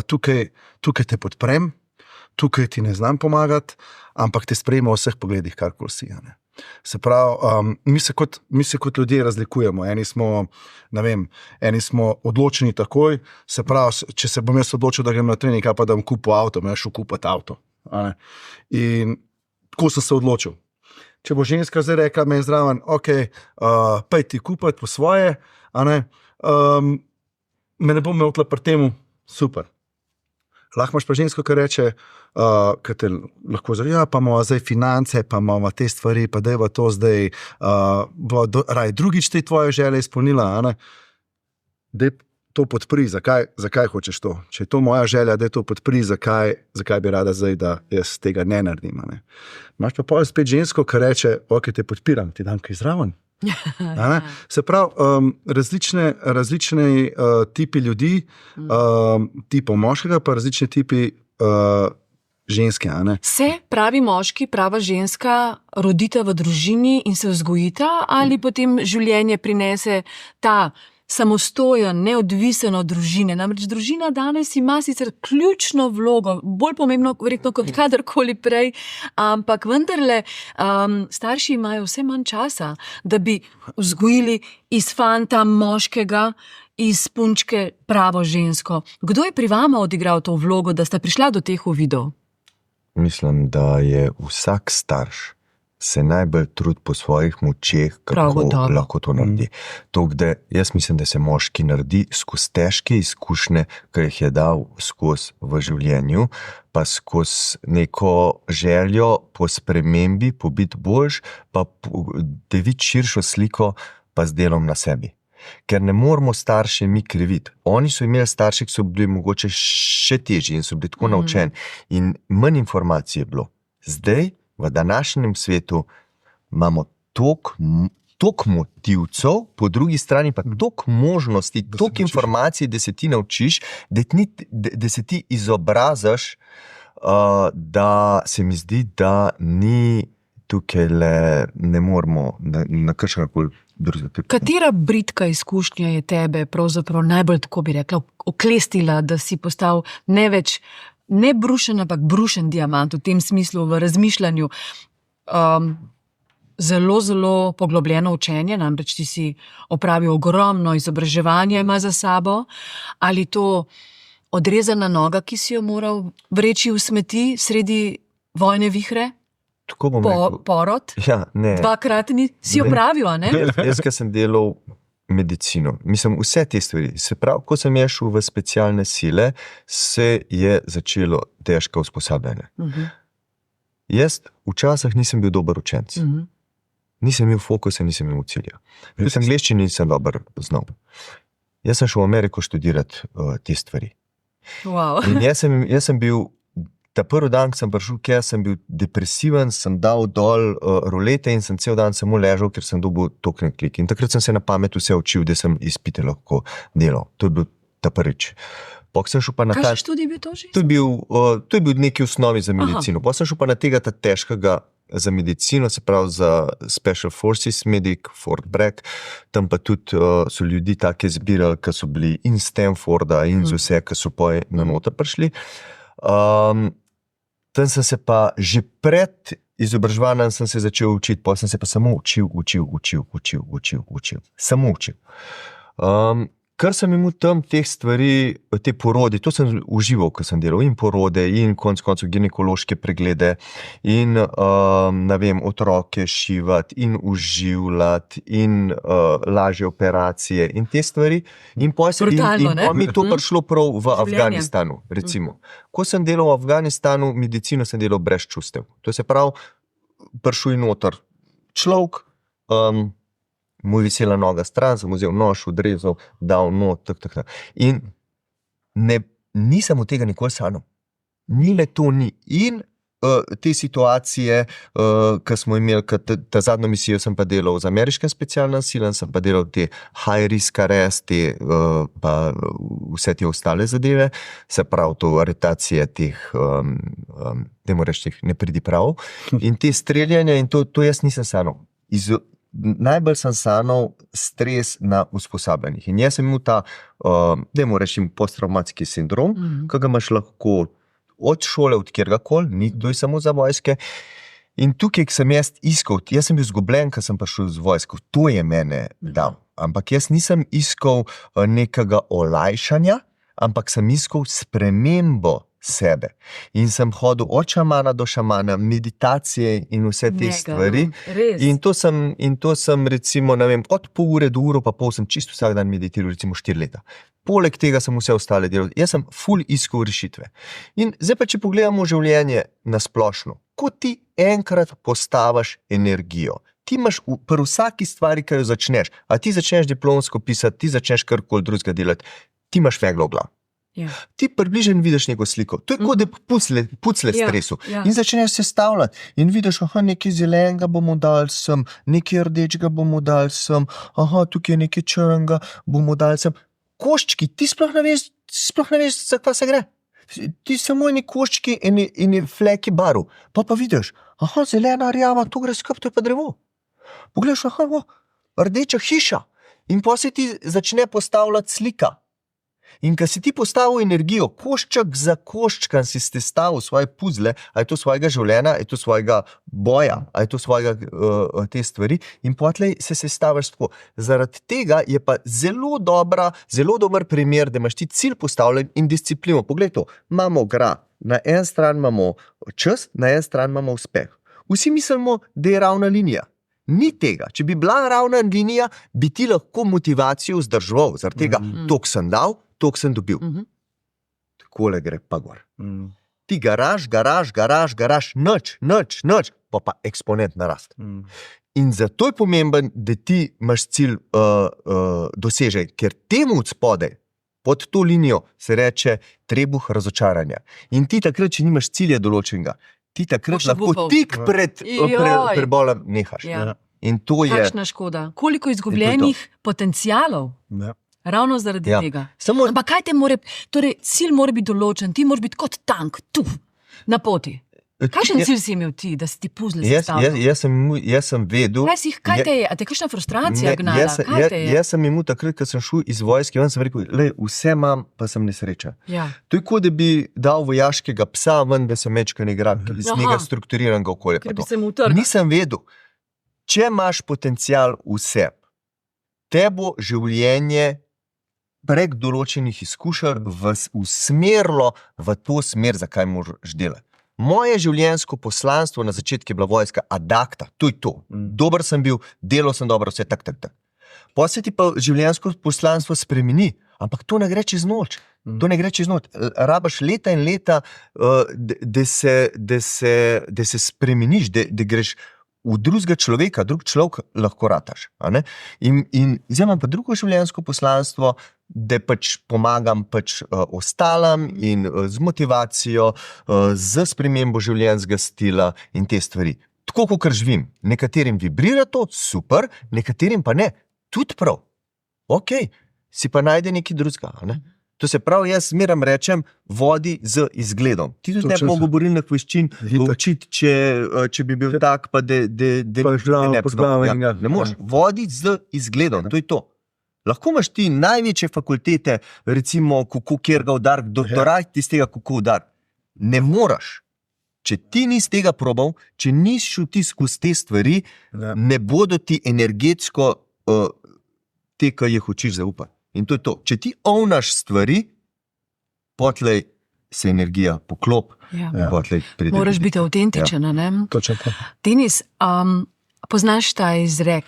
tukaj te podprem, tukaj ti ne znam pomagati, ampak te sprejema v vseh pogledih, karkoli si. Se pravi, mi se kot ljudje razlikujemo. Eni smo odločeni takoj, se pravi, če se bom jaz odločil, da grem na trening, pa da bom kupil avto, bom šel kupiti avto. In tako sem se odločil. Če bo ženska zdaj rekla, meni zraven, pej ti kupiti po svoje, me ne bom imel tla pri temu, super. Lahko imaš pa žensko, ki reče, ki te lahko zove, pa imamo zdaj finance, pa imamo te stvari, pa dajva to zdaj, raj drugič te tvoje želje izpolnila, daj to podpri, zakaj hočeš to? Če je to moja želja, daj to podpri, zakaj bi rada zdaj, da jaz tega ne naredim. Imaš pa pol spet žensko, ki reče, te podpiram, ti dam kaj zraven. Se pravi, različne tipi ljudi, tipov moškega, pa različne tipi ženske. Se pravi moški, prava ženska rodita v družini in se vzgojita, ali potem življenje prinese ta samostojen, neodvisen od družine? Namreč družina danes ima sicer ključno vlogo, bolj pomembno verjetno kot kadarkoli prej, ampak vendarle starši imajo vse manj časa, da bi vzgojili iz fanta moškega, iz punčke pravo žensko. Kdo je pri vama odigral to vlogo, da sta prišla do teh uvidov? Mislim, da je vsak starš se najbolj trud po svojih močeh, kako lahko to naredi. Jaz mislim, da se moški naredi skozi težke izkušnje, ki jih je dal skozi v življenju, pa skozi neko željo po spremembi, po biti boljš, pa da vidi širšo sliko, pa z delom na sebi. Ker ne moramo starše mi kriviti. Oni so imeli starši, ki so bili mogoče še težji in so bili tako naučeni. In manj informacij je bilo. Zdaj, v današnjem svetu imamo toliko motivcev, po drugi strani pa toliko možnosti, toliko informacij, da se ti naučiš, da se ti izobrazaš, da se mi zdi, da ni tukaj ne moramo na kakšnakoli drugega. Katera bridka izkušnja je tebe pravzaprav najbolj, tako bi rekla, oklestila, da si postal ne več ne brušen, ampak brušen diamant v tem smislu, v razmišljanju. Zelo, zelo poglobljeno učenje, namreč ti si opravil ogromno izobraževanje, ima za sabo. Ali to odrezana noga, ki si jo moral vreči v smeti sredi vojne vihre? Tako bom rekel. Porod? Ja, ne. Dvakratni si opravil, a ne? Jaz, ki sem delal medicino. Mislim, vse te stvari. Se pravi, ko sem šel v specialne sile, se je začelo težko usposabljanje. Jaz včasih nisem bil dober učenec. Nisem imel fokusa, nisem imel cilja. Tudi angleščino nisem dobro znal. Jaz sem šel v Ameriko študirati te stvari. Wow. In jaz sem bil, ta prvi dan, ko sem prišel, ker sem bil depresiven, sem dal dol rolete in sem cel dan samo ležal, ker sem dobil token klik. In takrat sem se na pamet vse učil, da sem izpite lahko delal. To je bil ta prvič. Kaj študij bil to že? To je bil neki osnovi za medicino. Pa sem šel pa na tega težkega za medicino, se pravi za Special Forces Medic, Fort Bragg. Tam pa tudi so ljudi take zbirali, ki so bili in Stanforda in z vse, ki so pa na noter prišli. Tam sem se pa že pred izobraževanjem sem se začel učiti, pa sem se pa samo učil. Samo učil. kar sem imel tam teh stvari, te porode, to sem užival, ko sem delal in porode in konec koncev ginekološke preglede in ne vem, otroke šivati in uživljati in lažje operacije in te stvari. In Brutalno, ne? mi to prišlo prav v Življenje. Afganistanu, recimo. Ko sem delal v Afganistanu, medicino sem delal brez čustev. To se pravi, prišel je noter človek, mu je visela noga stran, sem vzel nož, odrezal, dal not, tak. In nisem od tega nikoli sanjal. Ni me to ni. In te situacije, ki smo imeli, ta zadnjo misijo sem pa delal z ameriškim specialnim silam, sem pa delal te high risk arrest, pa vse te ostale zadeve, se pravi to aretacije teh, dajmo reči, teh nepridipravov. In te streljanja in to jaz nisem sanjal. Najbolj sem sanjal stres na usposabljanjih. In jaz sem imel ta, dajmo reči, posttraumatski sindrom, ki ga imaš lahko od šole, od kjergakoli, ni to samo za vojske. In tukaj sem jaz iskal, jaz sem bil zgubljen, ko sem prišel z vojsko, to je mene dal. Ampak jaz nisem iskal nekega olajšanja, ampak sem iskal spremembo sebe. In sem hodil od šamana do šamana, meditacije in vse te stvari. Res. In to sem recimo, ne vem, od pol ure do uro pa pol sem čisto vsak dan meditiral, recimo 4 leta. Poleg tega sem vse ostale delal. Jaz sem ful iskal rešitve. In zdaj pa, če pogledamo življenje na splošno, ko ti enkrat postaviš energijo, ti imaš pri vsaki stvari, ki jo začneš, a ti začneš diplomsko pisati, ti začneš karkoli drugega delati, ti imaš meglo v glavi. Ja. Ti približno vidiš neko sliko. To je kot da pucle stresu. Ja. In začneš se stavljati. In vidiš, nekaj zelenega bomo dali sem, nekaj rdečega bomo dali sem, tukaj je nekaj črnega bomo dali sem. Koščki, ti sploh ne veš, za kaj se gre. Ti samo eni koščki in fleki barv. Pa vidiš, zelena, rjava, to gre skupaj, to je pa drevo. Pogledaš, rdeča hiša. In pa se ti začne postavljati slika. In ko si ti postavil energijo, košček za koščkam si sestavil svoje puzle, a je to svojega življenja, a je to svojega boja, a je to svojega te stvari, in potlej se sestaviš tako. Zaradi tega je pa zelo dober primer, da imaš ti cilj postavljen in disciplino. Poglej to, imamo gra, na en stran imamo čas, na en stran imamo uspeh. Vsi mislimo, da je ravna linija. Ni tega. Če bi bila ravna linija, bi ti lahko motivacijo vzdrževal. Zaradi tega, toliko sem dal, toliko sem dobil. Takole gre pa gor. Ti garaš, nič, pa eksponent narast. In zato je pomemben, da ti imaš cilj dosežaj, ker temu od spodaj, pod to linijo, se reče trebuh razočaranja. In ti takrat, če nimaš cilja določenega, ti takrat lahko tik pred prebolem nehaš. Ja. In to je... Kakšna škoda. Koliko izgubljenih potencialov. Ja. Ravno zaradi tega. Ampak kaj te more, torej cilj mora biti določen, ti moraš biti kot tank, tu, na poti. Kakšen cilj si imel ti, da si ti puzle sestavljal? Jaz sem vedel... Kaj te je? A te je kakšna frustracija gnala? Kaj te je? Jaz sem imel takrat, ko sem šel iz vojske, sem rekel, vse imam, pa sem nesreča. Ja. To je kot, da bi dal vojaškega psa ven, da sem mečkan igral, iz njega strukturiranega okolja. Ker bi se mu utrgal. Nisem vedel, če imaš potencial vse, te bo življenje prek določenih izkušenj usmerilo v to smer, za kaj moraš delati. Moje življenjsko poslanstvo na začetku je bila vojska adakta, to je to. Dober sem bil, delal sem dobro, vse tak. Potem se ti pa življenjsko poslanstvo spremeni, ampak to ne gre čez noč. Rabaš leta in leta, da se spremeniš, da greš v drugega človeka, drug človek lahko rataš. In zdaj imam pa drugo življenjsko poslanstvo, da pomagam ostalim in z motivacijo, z spremembo življenjskega stila in te stvari. Tako, kot živim. Nekaterim vibrira to, super, nekaterim pa ne. Tudi prav. Ok, si pa najde nekaj drugega. To se pravi, jaz zmeram rečem, vodi z izgledom. Ti tudi ne bi mogel borilnih veščin učiti, če bi bil tak, pa da ne moreš. Vodi z izgledom, to je to. Lahko imaš ti največje fakultete, recimo, kjerga udar, doktorat iz tega, kako udar. Ne moraš. Če ti nisi tega probal, če nisi šel ti skozi te stvari, ne bodo ti energetsko te, ki jih učiš, zaupati. In to je to. Če ti ovnaš stvari, potlej se energija poklop. Ja. Potlej pride Moraš ljudi. biti avtentičen, a ne? Točno to. Denis, poznaš ta izrek,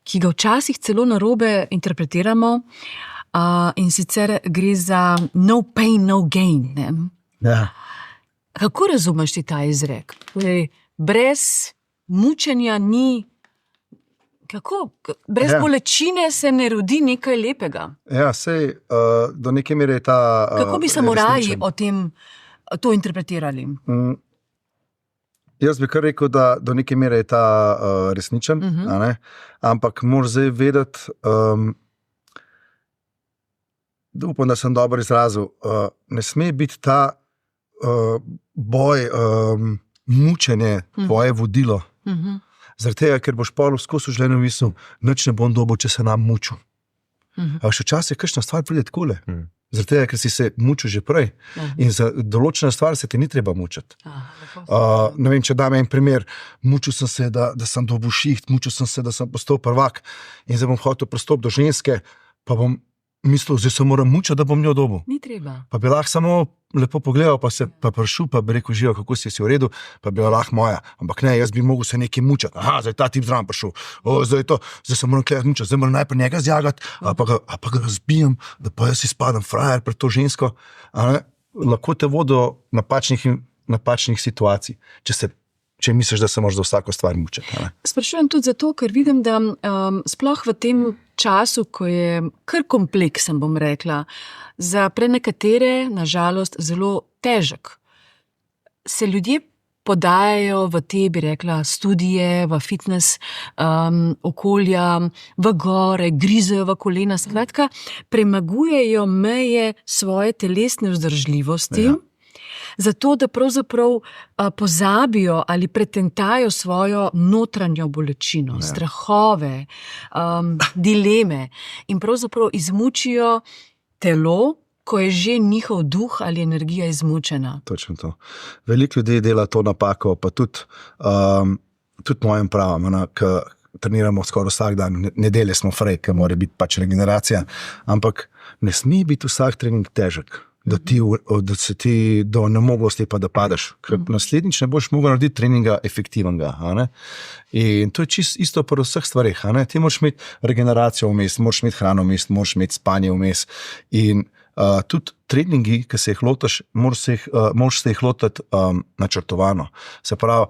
ki ga včasih celo narobe interpretiramo, in sicer gre za no pain, no gain. Ne? Ja. Kako razumeš ti ta izrek? Brez mučenja ni. Kako? Brez bolečine se ne rodi nekaj lepega. Ja, sej, do neke mere je ta. Kako bi samuraji resničen. o tem to interpretirali? Jaz bi kar rekel, da do neke mere je ta resničen, a ne? Ampak moraš zdaj vedeti, upam, da sem dobro izrazil, ne sme biti ta boj, mučenje tvoje vodilo. Zaradi tega, ker boš pol skozi življenje mislil, nič ne bom dobil, če se nam mučil. A še včasih kakšna stvar pride takole. Zaradi tega, ker si se mučil že prej. In za določene stvari se ti ni treba mučiti. Ne vem, če dam en primer, mučil sem se, da sem dobil šiht, mučil sem se, da sem postal prvak in zdaj bom hotel pristopiti do ženske, pa bom mislil, zdaj se moram mučiti, da bom njo dobil. Ni treba. Pa bi lahko samo lepo pogledal, pa se pa prišel, pa bi rekel, živo, kako si v redu, pa bi bila lahko moja. Ampak ne, jaz bi mogel se nekaj mučiti. Aha, zdaj ta tip zraven prišel. Zdaj se moram gledati mučiti, zdaj moram najprej njega zjagati, pa ga razbijem, da pa jaz izpadam frajer pred to žensko. Lahko te vodijo napačnih situacij, če misliš, da se moraš za vsako stvar mučiti. Sprašujem tudi zato, ker vidim, da sploh v tem času, ko je kar kompleksen, bom rekla, za prenekatere, nažalost, zelo težek, se ljudje podajajo v te, bi rekla, studije, v fitness okolja, v gore, grizejo v kolena, skratka, premagujejo meje svoje telesne vzdržljivosti, zato, da pravzaprav pozabijo ali pretentajo svojo notranjo bolečino, strahove, dileme in pravzaprav izmučijo telo, ko je že njihov duh ali energija izmučena. Točno to. Veliko ljudi dela to napako, pa tudi mojem pravim, ker treniramo skoraj vsak dan, nedelje smo frej, ker mora biti pač regeneracija, ampak ne sme biti vsak trening težek. Da se ti do nemoglosti pa da padeš. Ker naslednjič ne boš mogel narediti treninga efektivnega. In to je čisto isto pri vseh stvarih. Ti moraš imeti regeneracijo vmes, moraš imeti hrano vmes, moraš imeti spanje vmes. In tudi treningi, ki se jih lotiš, moraš se jih lotiti načrtovano. Se pravi,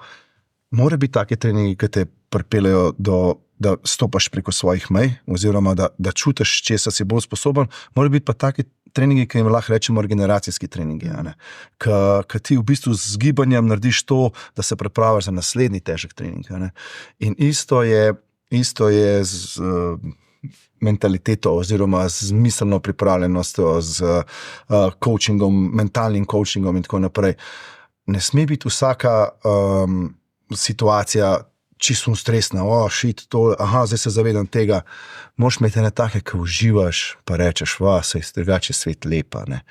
mora biti take treningi, ki te pripeljejo da stopaš preko svojih mej, oziroma da čutiš, česa si bolj sposoben, mora biti pa taki treningi, ki jim lahko rečemo regeneracijski treningi, ki ti v bistvu z gibanjem narediš to, da se pripraviš za naslednji težek trening. In isto je z mentaliteto oziroma z miselno pripravljenostjo, z coachingom, mentalnim coachingom in tako naprej. Ne sme biti vsaka situacija čisto stresna, zdaj se zavedam tega. Moš imeti ene take, ki uživaš, pa rečeš, saj drugače svet lepa, ne.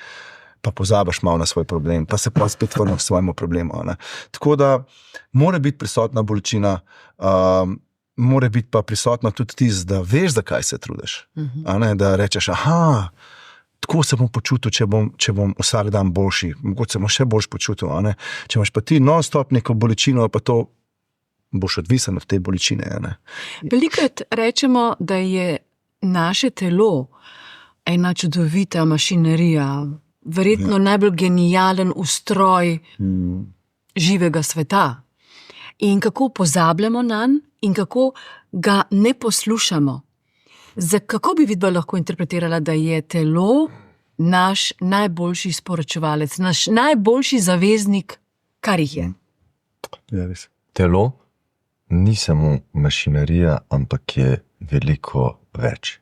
Pa pozabiš malo na svoj problem, pa se pa spet vrneš k svojemu problemu. Tako da mora biti prisotna bolečina, mora biti pa prisotna tudi tisto, da veš, zakaj se trudiš. Da rečeš, tako se bom počutil, če bom vsak dan boljši, mogoče se bom še boljš počutil. Če imaš pa ti non-stop neko bolečino, pa to boš odvisen od te bolečine. Velikokrat rečemo, da je naše telo ena čudovita mašinerija, verjetno najbolj genijalen ustroj živega sveta. In kako pozabljamo nanj in kako ga ne poslušamo. Kako bi vidva lahko interpretirala, da je telo naš najboljši sporočevalec, naš najboljši zaveznik, kar jih je? Ja, res. Telo ni samo mašinerija, ampak je veliko več.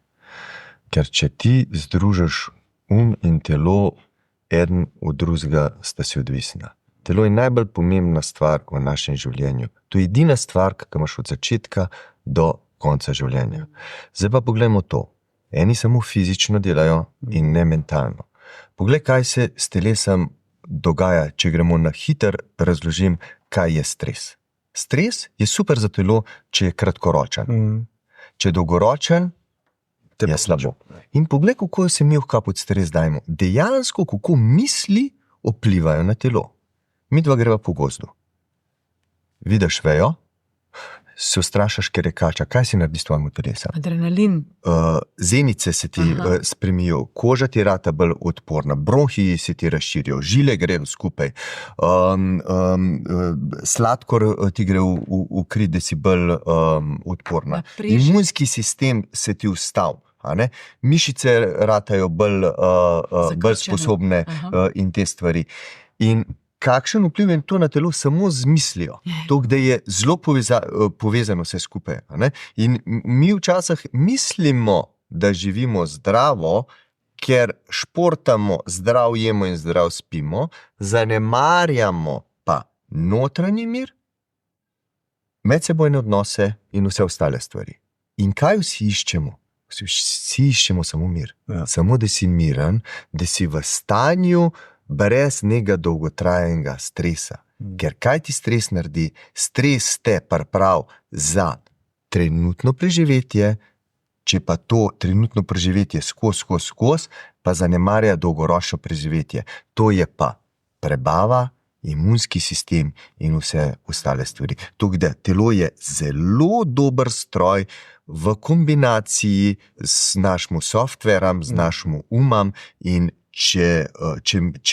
Ker če ti združiš in telo, eden od drugega sta si odvisna. Telo je najbolj pomembna stvar v našem življenju. To je edina stvar, ki imaš od začetka do konca življenja. Zdaj pa poglejmo to. Eni samo fizično delajo in ne mentalno. Poglej, kaj se s telesom dogaja, če gremo na hiter razložim, kaj je stres. Stres je super za telo, če je kratkoročen. Če je dolgoročen, je slabo. In poglej, kako se mi pod stres dajemo. Dejansko, kako misli vplivajo na telo. Mi dva greva po gozdu. Vidiš vejo, se ustrašaš, ker je kača. Kaj si naredi s tvojim telesom? Adrenalin. Zenice se ti spremijo, koža ti rata bolj odporna, bronhiji se ti razširijo, žile grejo skupaj, sladkor ti gre v kri, da si bolj odporna. Imunski sistem se ti ustav. Mišice ratajo bolj sposobne in te stvari. In kakšen vpliv je to na telo, samo z mislijo. To, da je zelo povezano vse skupaj. In mi včasih mislimo, da živimo zdravo, ker športamo, zdrav jemo in zdrav spimo, zanemarjamo pa notranji mir, medsebojne odnose in vse ostale stvari. In kaj vsi iščemo? Vsi iščemo samo mir. Samo, da si miren, da si v stanju brez nekega dolgotrajnega stresa. Ker kaj ti stres naredi? Stres te pripravi za trenutno preživetje, če pa to trenutno preživetje skozi, pa zanemarja dolgoročno preživetje. To je pa prebava, imunski sistem in vse ostale stvari. Tako da telo je zelo dober stroj v kombinaciji z našim softverom, z našim umom in če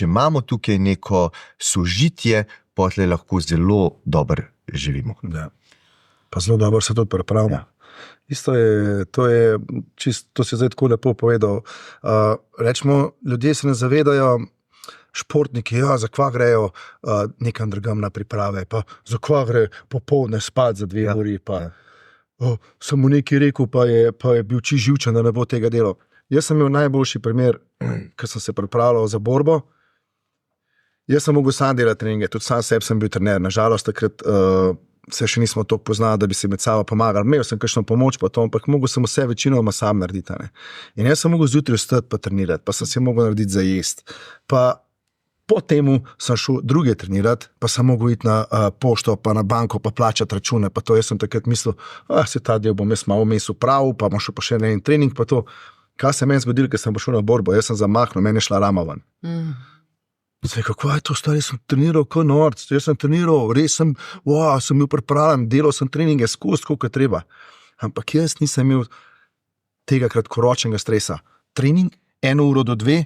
imamo tukaj neko sožitje, potem lahko zelo dobro živimo. Ja. Pa zelo dobro se tudi pripravimo. Ja. Isto je, to si zdaj tako lepo povedal. Rečemo, ljudje se ne zavedajo, športniki, za kva grejo nekam drugam na priprave, pa za kva gre popoldne spat za 2 uri, pa sem mu nekaj rekel, pa je bil čisto živčen, da ne bo tega delal. Jaz sem imel najboljši primer, ko sem se pripravljal za borbo. Jaz sem mogel sam delati treninge, tudi sam sebi sem bil trener. Nažalost, takrat se še nismo toliko poznali, da bi si med sabo pomagali. Imel sem kakšno pomoč, pa to, ampak mogel sem vse večinoma sam narediti. In jaz sem mogel zjutraj vstati pa trenirati, pa sem si mogel narediti za jesti. Pa po temu sem šel druge trenirati, pa sem mogel iti na pošto, pa na banko, pa plačati račune. Pa to jaz sem takrat mislil, se ta del bom jaz malo vmes upravil, pa bom šel pa še en trening, pa to. Kaj se meni zgodilo, ker sem šel na borbo? Jaz sem zamahnil, meni je šla rama ven. Zdaj, kako je to stvar? Jaz sem treniral kot norc, jaz sem treniral, res sem bil pripravljen, delal sem treninge skozi, koliko je treba. Ampak jaz nisem imel tega kratkoročnega stresa. Trening, 1 uro do 2,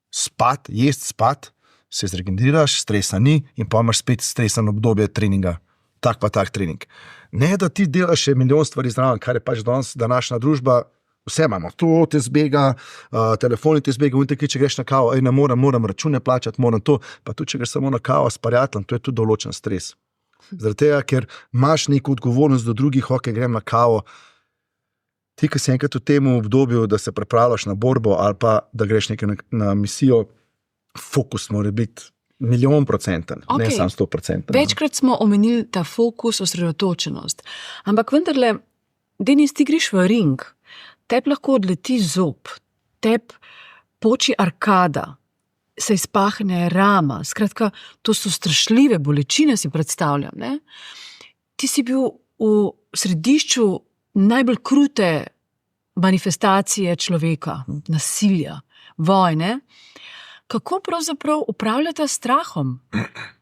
spat, spat, se zregeneriraš, stresa ni in pa imaš spet stresen obdobje treninga. Tak pa tak trening. Ne, da ti delaš še milijon stvari zraven, kar je pač danes današnja družba. Vse imamo, to te zbega, telefoni te zbega, če greš na kavo, ne moram račune plačati, moram to, pa tudi če greš samo na kavo s prijateljem, to je tudi določen stres. Zaradi tega, ker imaš neko odgovornost do drugih, grem na kavo, ti, ki si enkrat v tem obdobju, da se pripravljaš na borbo ali pa da greš nekaj na misijo, fokus mora biti 100%, ne samo 100%. Večkrat smo omenili ta fokus, osredotočenost, ampak vendarle, Denis, ti greš v ring, teb lahko odleti zob, teb poči arkada, se izpahne rama, skratka, to so strašljive bolečine, si predstavljam. Ne? Ti si bil v središču najbolj krute manifestacije človeka, nasilja, vojne. Kako pravzaprav upravljata s strahom?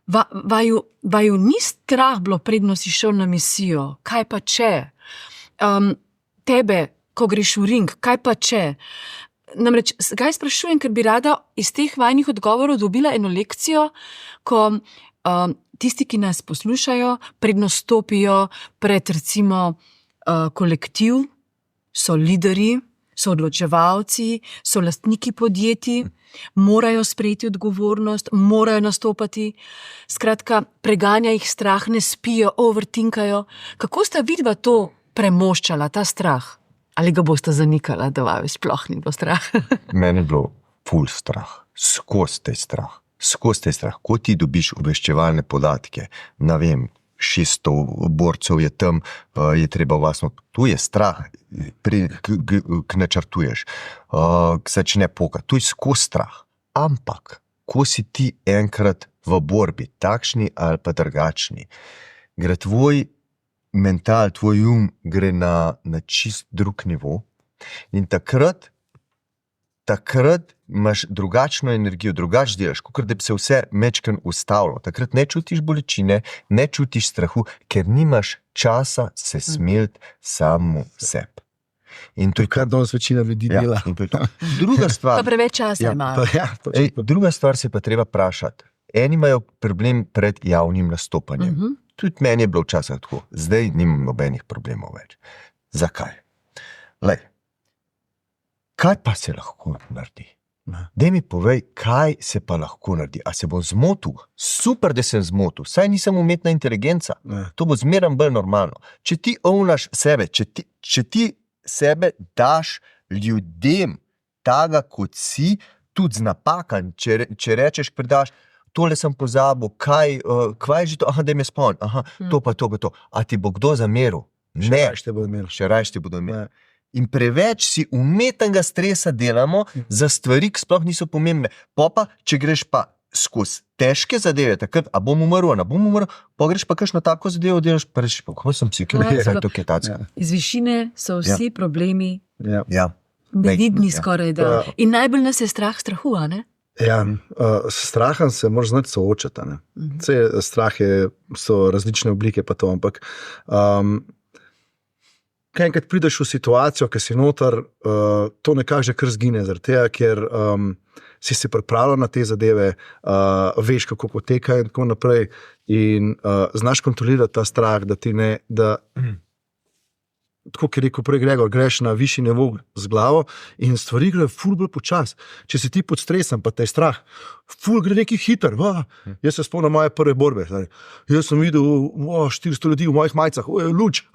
Vaju ni strah bilo, predno si šel na misijo? Kaj pa če? Tebe, ko greš v ring, kaj pa če? Namreč, kaj sprašujem, ker bi rada iz teh vajnih odgovorov dobila eno lekcijo, ko tisti, ki nas poslušajo, predno stopijo pred recimo kolektiv, so lideri, so odločevalci, so lastniki podjetij, morajo sprejeti odgovornost, morajo nastopati. Skratka, preganja jih strah, ne spijo, overtinkajo. Kako sta vidva to premoščala, ta strah? Ali ga boste zanikala, da vaju sploh ni bilo strah? Meni je bilo ful strah, skozi te strah. Ko ti dobiš obveščevalne podatke, ne vem, 600 borcev je tam, je treba vasno, to je strah, ki načrtuješ, ki začne pokati, to je skozi strah. Ampak, ko si ti enkrat v borbi, takšni ali pa drugačni, gre tvoj mental, tvoj gre na čist drug nivo In takrat imaš drugačno energijo, drugač delaš, kot da bi se vse mečken ustavilo. Takrat ne čutiš bolečine, ne čutiš strahu, ker nimaš časa se smeliti samo sebi. In to je Kar danes večina ljudi dela. in to je to. Druga stvar, Pa preveč časa imajo. druga stvar se pa treba vprašati. Eni imajo problem pred javnim nastopanjem. Tudi meni je bilo včasih tako. Zdaj nimam nobenih problemov več. Zakaj? Lej, kaj pa se lahko naredi? Daj mi povej, kaj se pa lahko naredi. A se bom zmotil? Super, da sem zmotil. Saj nisem umetna inteligenca. To bo zmeraj bolj normalno. Če ti ovnaš sebe, če ti sebe daš ljudem taga, kot si, tudi z napakan, če rečeš, predaš, tole sem pozabil, kaj je že to? Aha, da me spomnim. Aha, to pa to. A ti bo kdo zameril? Ne, še rajš ti bodo imeli. In preveč si umetnega stresa delamo za stvari, ki sploh niso pomembne. Pa, če greš pa skozi težke zadeve, takrat, a bom umrl, ne bom umrl, pa greš pa kakšno tako zadevo, delaš, pa rečeš, pa kako sem psihiater, to je tacko. Iz višine so vsi problemi Ja. benigni skoraj da. In najbolj nas je strahu, a ne? Ja, s strahom se moraš znati soočati. Strah so različne oblike, pa to, ampak kaj enkrat prideš v situacijo, ki si noter, to ne kaže, kar zgine, zaradi tega, ker si se pripravljal na te zadeve, veš, kako poteka in tako naprej, in znaš kontrolirati ta strah, da ti ne, tako kot je rekel prej Gregor, greš na višji nivo z glavo in stvari gre ful bolj počas. Če si ti pod stresom, pa te je strah, ful gre neki hiter. Jaz se spomnim moje prve borbe. Jaz sem videl 400 ljudi v mojih majicah, luč,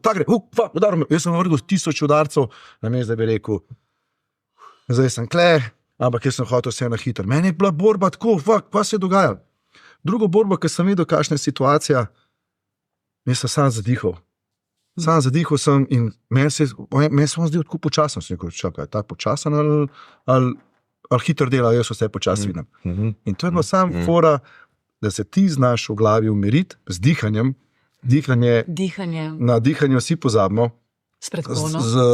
ta gre, udarom. Jaz sem vrgel 1000 udarcev, namesto da bi rekel, zdaj sem kle, ampak jaz sem hotel vse na hiter. Meni je bila borba tako, pa se je dogajalo. Drugo borbo, ki sem videl, kakšna je situacija, jaz sem sam zadihal. Sam zadihal sem in meni se zdel tako počasen. Sem rekel, čakaj, ta počasen ali hiter dela, jaz vse počas vidim. In to je bilo sam fora, da se ti znaš v glavi umiriti z dihanjem. Na dihanje vsi pozabimo.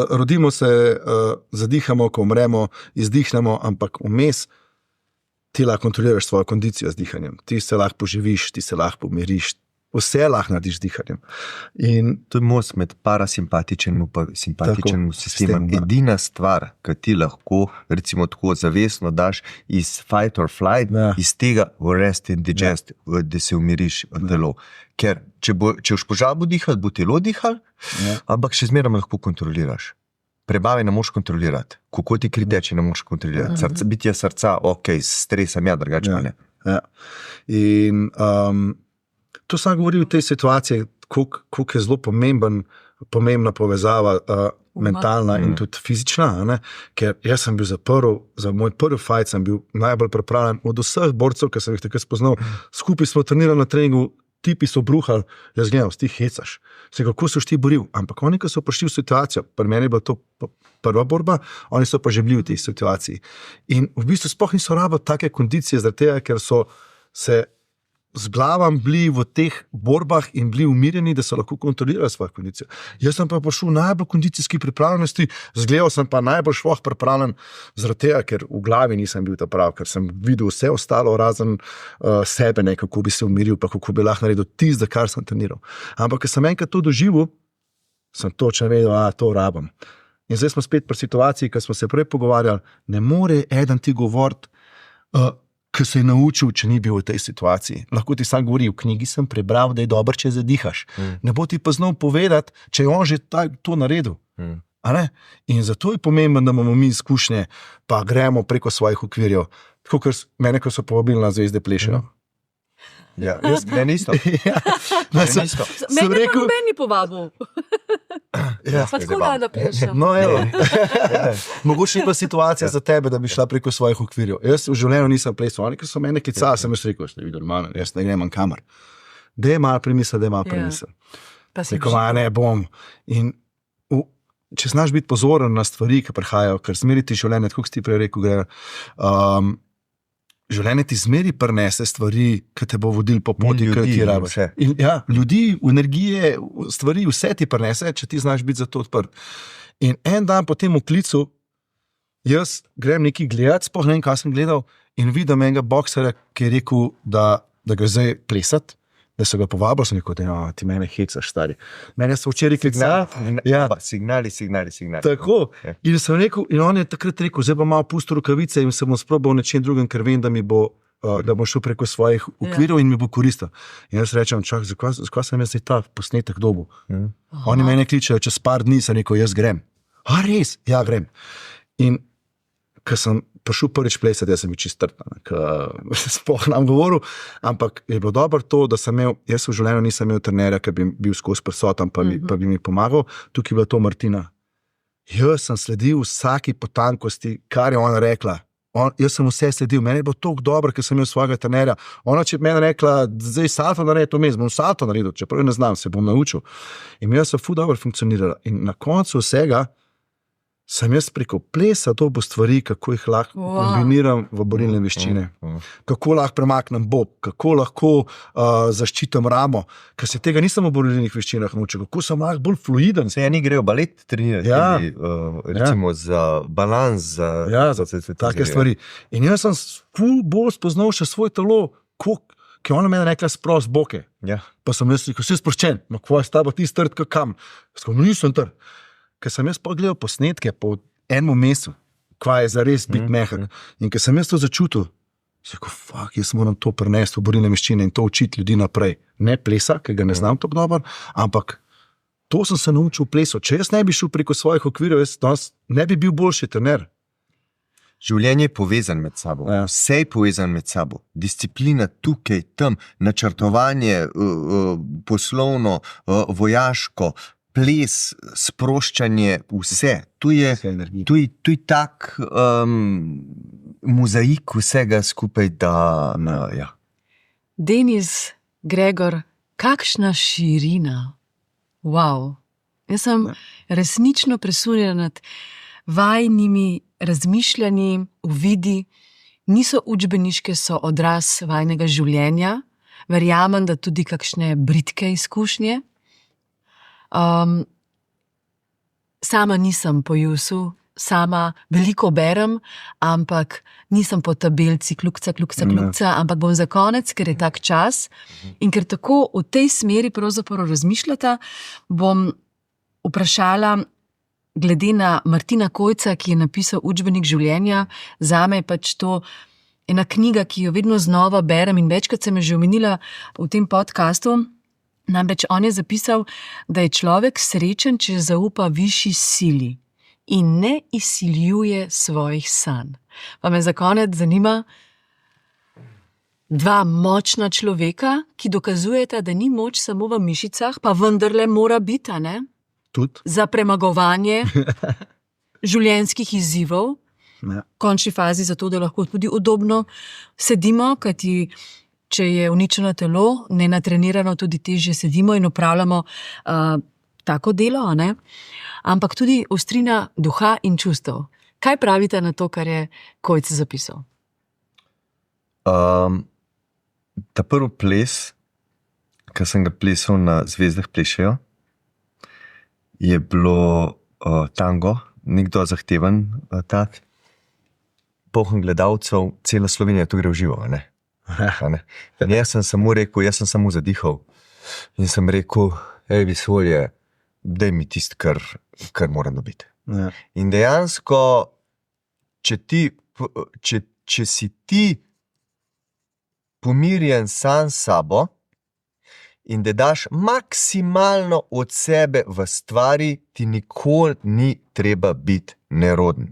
Rodimo se, zadihamo, ko umremo, izdihnemo, ampak vmes ti lahko kontroliraš svojo kondicijo z dihanjem. Ti se lahko poživiš, ti se lahko pomiriš, vse lahko narediš z dihanjem. In to je most med parasimpatičnim in simpatičnim sistemom. Edina stvar, ki ti lahko, recimo tako zavestno daš iz fight or flight, iz tega v rest and digest, da se umiriš telo. Ker če boš pozabil dihati, bo telo dihalo, ampak še zmeraj lahko kontroliraš. Prebave ne moš kontrolirati. Kako ti kri teče, ne moš kontrolirati. Bitje srca, stresam, drugače pa ne. In to sam govori v tej situaciji, koliko je zelo pomembna povezava mentalna in tudi fizična, ker jaz sem bil za moj prvi fight sem bil najbolj pripravljen od vseh borcev, ki sem jih takrat spoznal. Skupaj smo trenirali na treningu, tipi so bruhali, jaz gledam, ti hecaš. Kako so ti boril? Ampak oni, ki so prišli v situacijo, pri meni je bila to prva borba, oni so pa že bili v tej situaciji. In v bistvu sploh niso rabili take kondicije, zaradi tega, ker so se z glavom bili v teh borbah in bili umirjeni, da so lahko kontrolirali svojo kondicijo. Jaz sem pa prišel v najbolj kondicijski pripravljenosti, zgledal sem pa najbolj šloh pripravljen zaradi tega, ker v glavi nisem bil ta prav, ker sem videl vse ostalo razen sebe, kako bi se umiril, pa kako bi lahko naredil tisto, kar sem treniral. Ampak, ker sem enkrat to doživel, sem točno vedel, to rabim. In zdaj smo spet pri situaciji, ki smo se prej pogovarjali, ne more eden ti govoriti, ki se je naučil, če ni bil v tej situaciji. Lahko ti sam govori, v knjigi sem prebral, da je dobro, če zadihaš. Ne bo ti pa znal povedati, če je on že to naredil. In zato je pomembno, da imamo mi izkušnje, pa gremo preko svojih okvirjev. Tako, ker mene, ko so povabili na Zvezde plešejo. Ja, meni isto. Meni povabil. Pa tako rada plešem. Mogoče je pa situacija za tebe, da bi šla preko svojih okvirjev. Jaz v življenju nisem plesal. Oni, ki so mene klicali, sem jaz rekel, jaz ne grem kamor. Da je malo premisel. Rekel, ne bom. In če znaš biti pozoren na stvari, ki prihajajo, ker zmeriti življenje, tako si ti prej rekel, življenje ti zmeri prinese stvari, ki te bo vodil po poti, ki ti rabiš. vse. Ja, ljudi, energije, stvari, vse ti prinese, če ti znaš biti za to odprt. In en dan po tem oklicu, jaz grem nekaj gledati, sploh ne vem, kaj sem gledal, in vidim enega boksera, ki je rekel, da gre zdaj plesati, da so ga povabili, sem rekel, da ti mene hecaš, stari. Mene so včeraj klicali. Ja. Signali. Tako. Ja. In sem rekel, in on je takrat rekel, zdaj bom malo pustil rokavice in se bom sprobal nečem drugim, ker vem, da mi bo, da bom šel preko svojih okvirov in mi bo koristil. In jaz rečem, čak, zakaj sem jaz zdaj ta posnetek dobil? Oni mene kličejo čez par dni, sem rekel, jaz grem. A res? Ja, grem. In ko sem prišel prvič plesati, jaz sem bil čist trtan, sploh nam govoril, ampak je bilo dobro to, da sem imel, jaz v življenju nisem imel trenerja, ki bi bil skozi prisoten, pa bi mi pomagal, tukaj je bila to Martina. Jaz sem sledil vsaki potankosti, kar je ona rekla. Jaz sem vse sledil, meni je bilo toliko dobro, ker sem imel svojega trenerja. Ona, če bi meni rekla, zdaj salto naredi to mes, bom salto naredil, čeprav ne znam, se bom naučil. In jaz sem ful dobro funkcionirala. In na koncu vsega sem jaz preko plesa dobil stvari, kako jih lahko kombiniram v borilne veščine. Kako lahko premaknem bob, kako lahko zaščitim ramo, ker se tega nisem v borilnih veščinah naučil, kako sem lahko bolj fluiden. Se eni grejo balet trenirati, recimo za balans, za take stvari. In jaz sem ful bolj spoznal še svoj telo, ki je ona meni rekla sprost boke. Ja. Pa sem jaz rekel, si sproščen, ma kva je s tabo ti strd, kam? Skoro, nisem trd. Ker sem jaz pogledal posnetke po enem mesecu, kva je zares biti mehak. In ker sem jaz to začutil, sem rekel, jaz moram to prenesti v borilne veščine in to učiti ljudi naprej. Ne plesa, ker ga ne znam tako dobro, ampak to sem se naučil v plesu. Če jaz ne bi šel preko svojih okvirov, jaz ne bi bil boljši trener. Življenje je povezan med sabo, vse je povezan med sabo. Disciplina tukaj, tam, načrtovanje poslovno, vojaško, ples, sproščanje, vse. Tu je tak mozaik vsega skupaj, da ja. Denis, Gregor, kakšna širina. Wow. Jaz sem resnično presunjena nad vajnimi razmišljanji, uvidi. Niso učbeniške, so odraz vajnega življenja. Verjamem, da tudi kakšne bridke izkušnje. Sama nisem po Jusu, sama veliko berem, ampak nisem po tabelci kljukca, ampak bom za konec, ker je tak čas in ker tako v tej smeri pravzaprav razmišljata, bom vprašala glede na Martina Kojca, ki je napisal Učbenik življenja. Zame je pač to ena knjiga, ki jo vedno znova berem in večkrat sem jo že omenila v tem podcastu. Namreč on je zapisal, da je človek srečen, če zaupa višji sili in ne izsiljuje svojih sanj. Pa me za konec zanima, dva močna človeka, ki dokazujeta, da ni moč samo v mišicah, pa vendarle mora biti, ne? Tudi. Za premagovanje življenjskih izzivov, v končni fazi zato, da lahko tudi udobno sedimo, kajti če je uničeno telo, nenatrenirano, tudi težje sedimo in opravljamo tako delo, ne? Ampak tudi ostrina duha in čustev. Kaj pravite na to, kar je Kojc zapisal? Ta prvi ples, ki sem ga plesal na Zvezdah plešejo, je bilo tango, nekdo zahteven tak. Poln gledalcev, cela Slovenija tu gre v živo, ne? In jaz sem samo zadihal in sem rekel, Vesolje, daj mi tisto, kar moram dobiti. Ja. In dejansko, če si ti pomirjen sam s sabo in da daš maksimalno od sebe v stvari, ti nikoli ni treba biti neroden.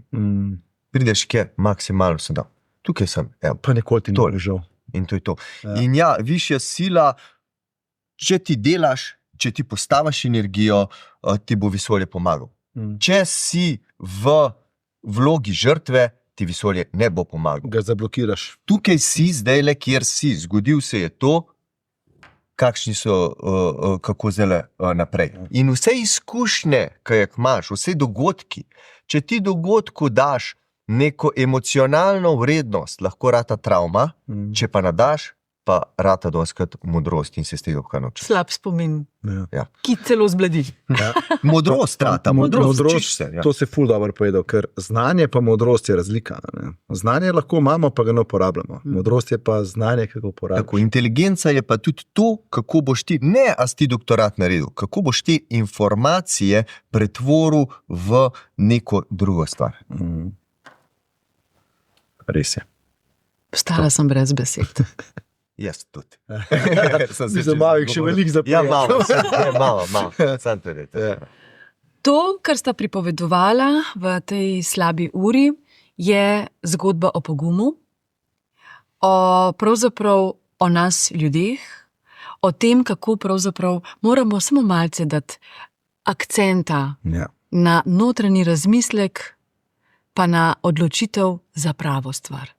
Prideš kjer, maksimalno sem dal. Tukaj sem, evo. Pa nikoli ti ni ležal. In to je to. Ja. In ja, višja sila, če ti delaš, če ti postaviš energijo, ti bo Vesolje pomagal. Če si v vlogi žrtve, ti Vesolje ne bo pomagal. Ga zablokiraš. Tukaj si, zdaj le, kjer si. Zgodil se je to, kakšni so, kako zdaj naprej. In vse izkušnje, ki jih imaš, vse dogodki, če ti dogodku daš neko emocionalno vrednost lahko rata travma, če pa nadaš, pa rata doskrat modrost in se z tega kaj naučiš. Slab spomin, Ja. ki celo zbledi. Ja. Modrost rata, modrost učiš se. Ja. To se ful dobro povedal, ker znanje pa modrost je razlika. Ne? Znanje lahko imamo, pa ga ne uporabljamo. Modrost je pa znanje, ki ga uporabljamo. Tako, inteligenca je pa tudi to, kako boš ti, ne a si ti doktorat naredil, kako boš te informacije pretvoril v neko drugo stvar. Res je. Ostala sem brez besed. Jaz tudi. Mislim, malo jih še veliko zapira. Ja, malo. Sam to reči. To, kar sta pripovedovala v tej slabi uri, je zgodba o pogumu, pravzaprav o nas ljudeh, o tem, kako pravzaprav moramo samo malce dati akcenta na notranji razmislek, pa na odločitev za pravo stvar.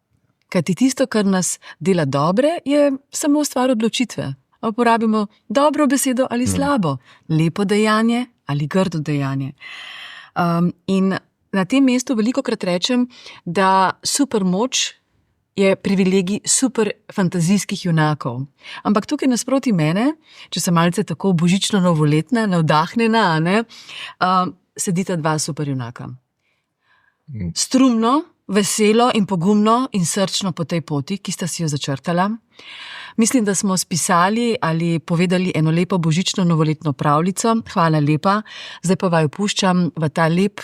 Kajti tisto, kar nas dela dobre, je samo stvar odločitve. Uporabimo dobro besedo ali slabo, lepo dejanje ali grdo dejanje. In na tem mestu velikokrat rečem, da supermoč je privilegij super fantazijskih junakov. Ampak tukaj nasproti mene, če sem malce tako božično novoletna, navdahnjena, sedita dva super junaka. Strumno, veselo in pogumno in srčno po tej poti, ki sta si jo začrtala. Mislim, da smo spisali ali povedali eno lepo božično novoletno pravljico. Hvala lepa. Zdaj pa vaju puščam v ta lep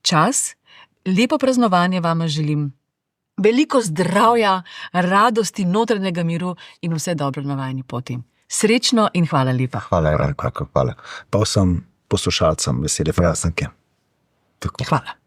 čas. Lepo praznovanje vama želim. Veliko zdravja, radosti, notranjega miru in vse dobro na vajni poti. Srečno in hvala lepa. Hvala, Ranko. Pa vsem poslušalcem vesele praznike. Hvala.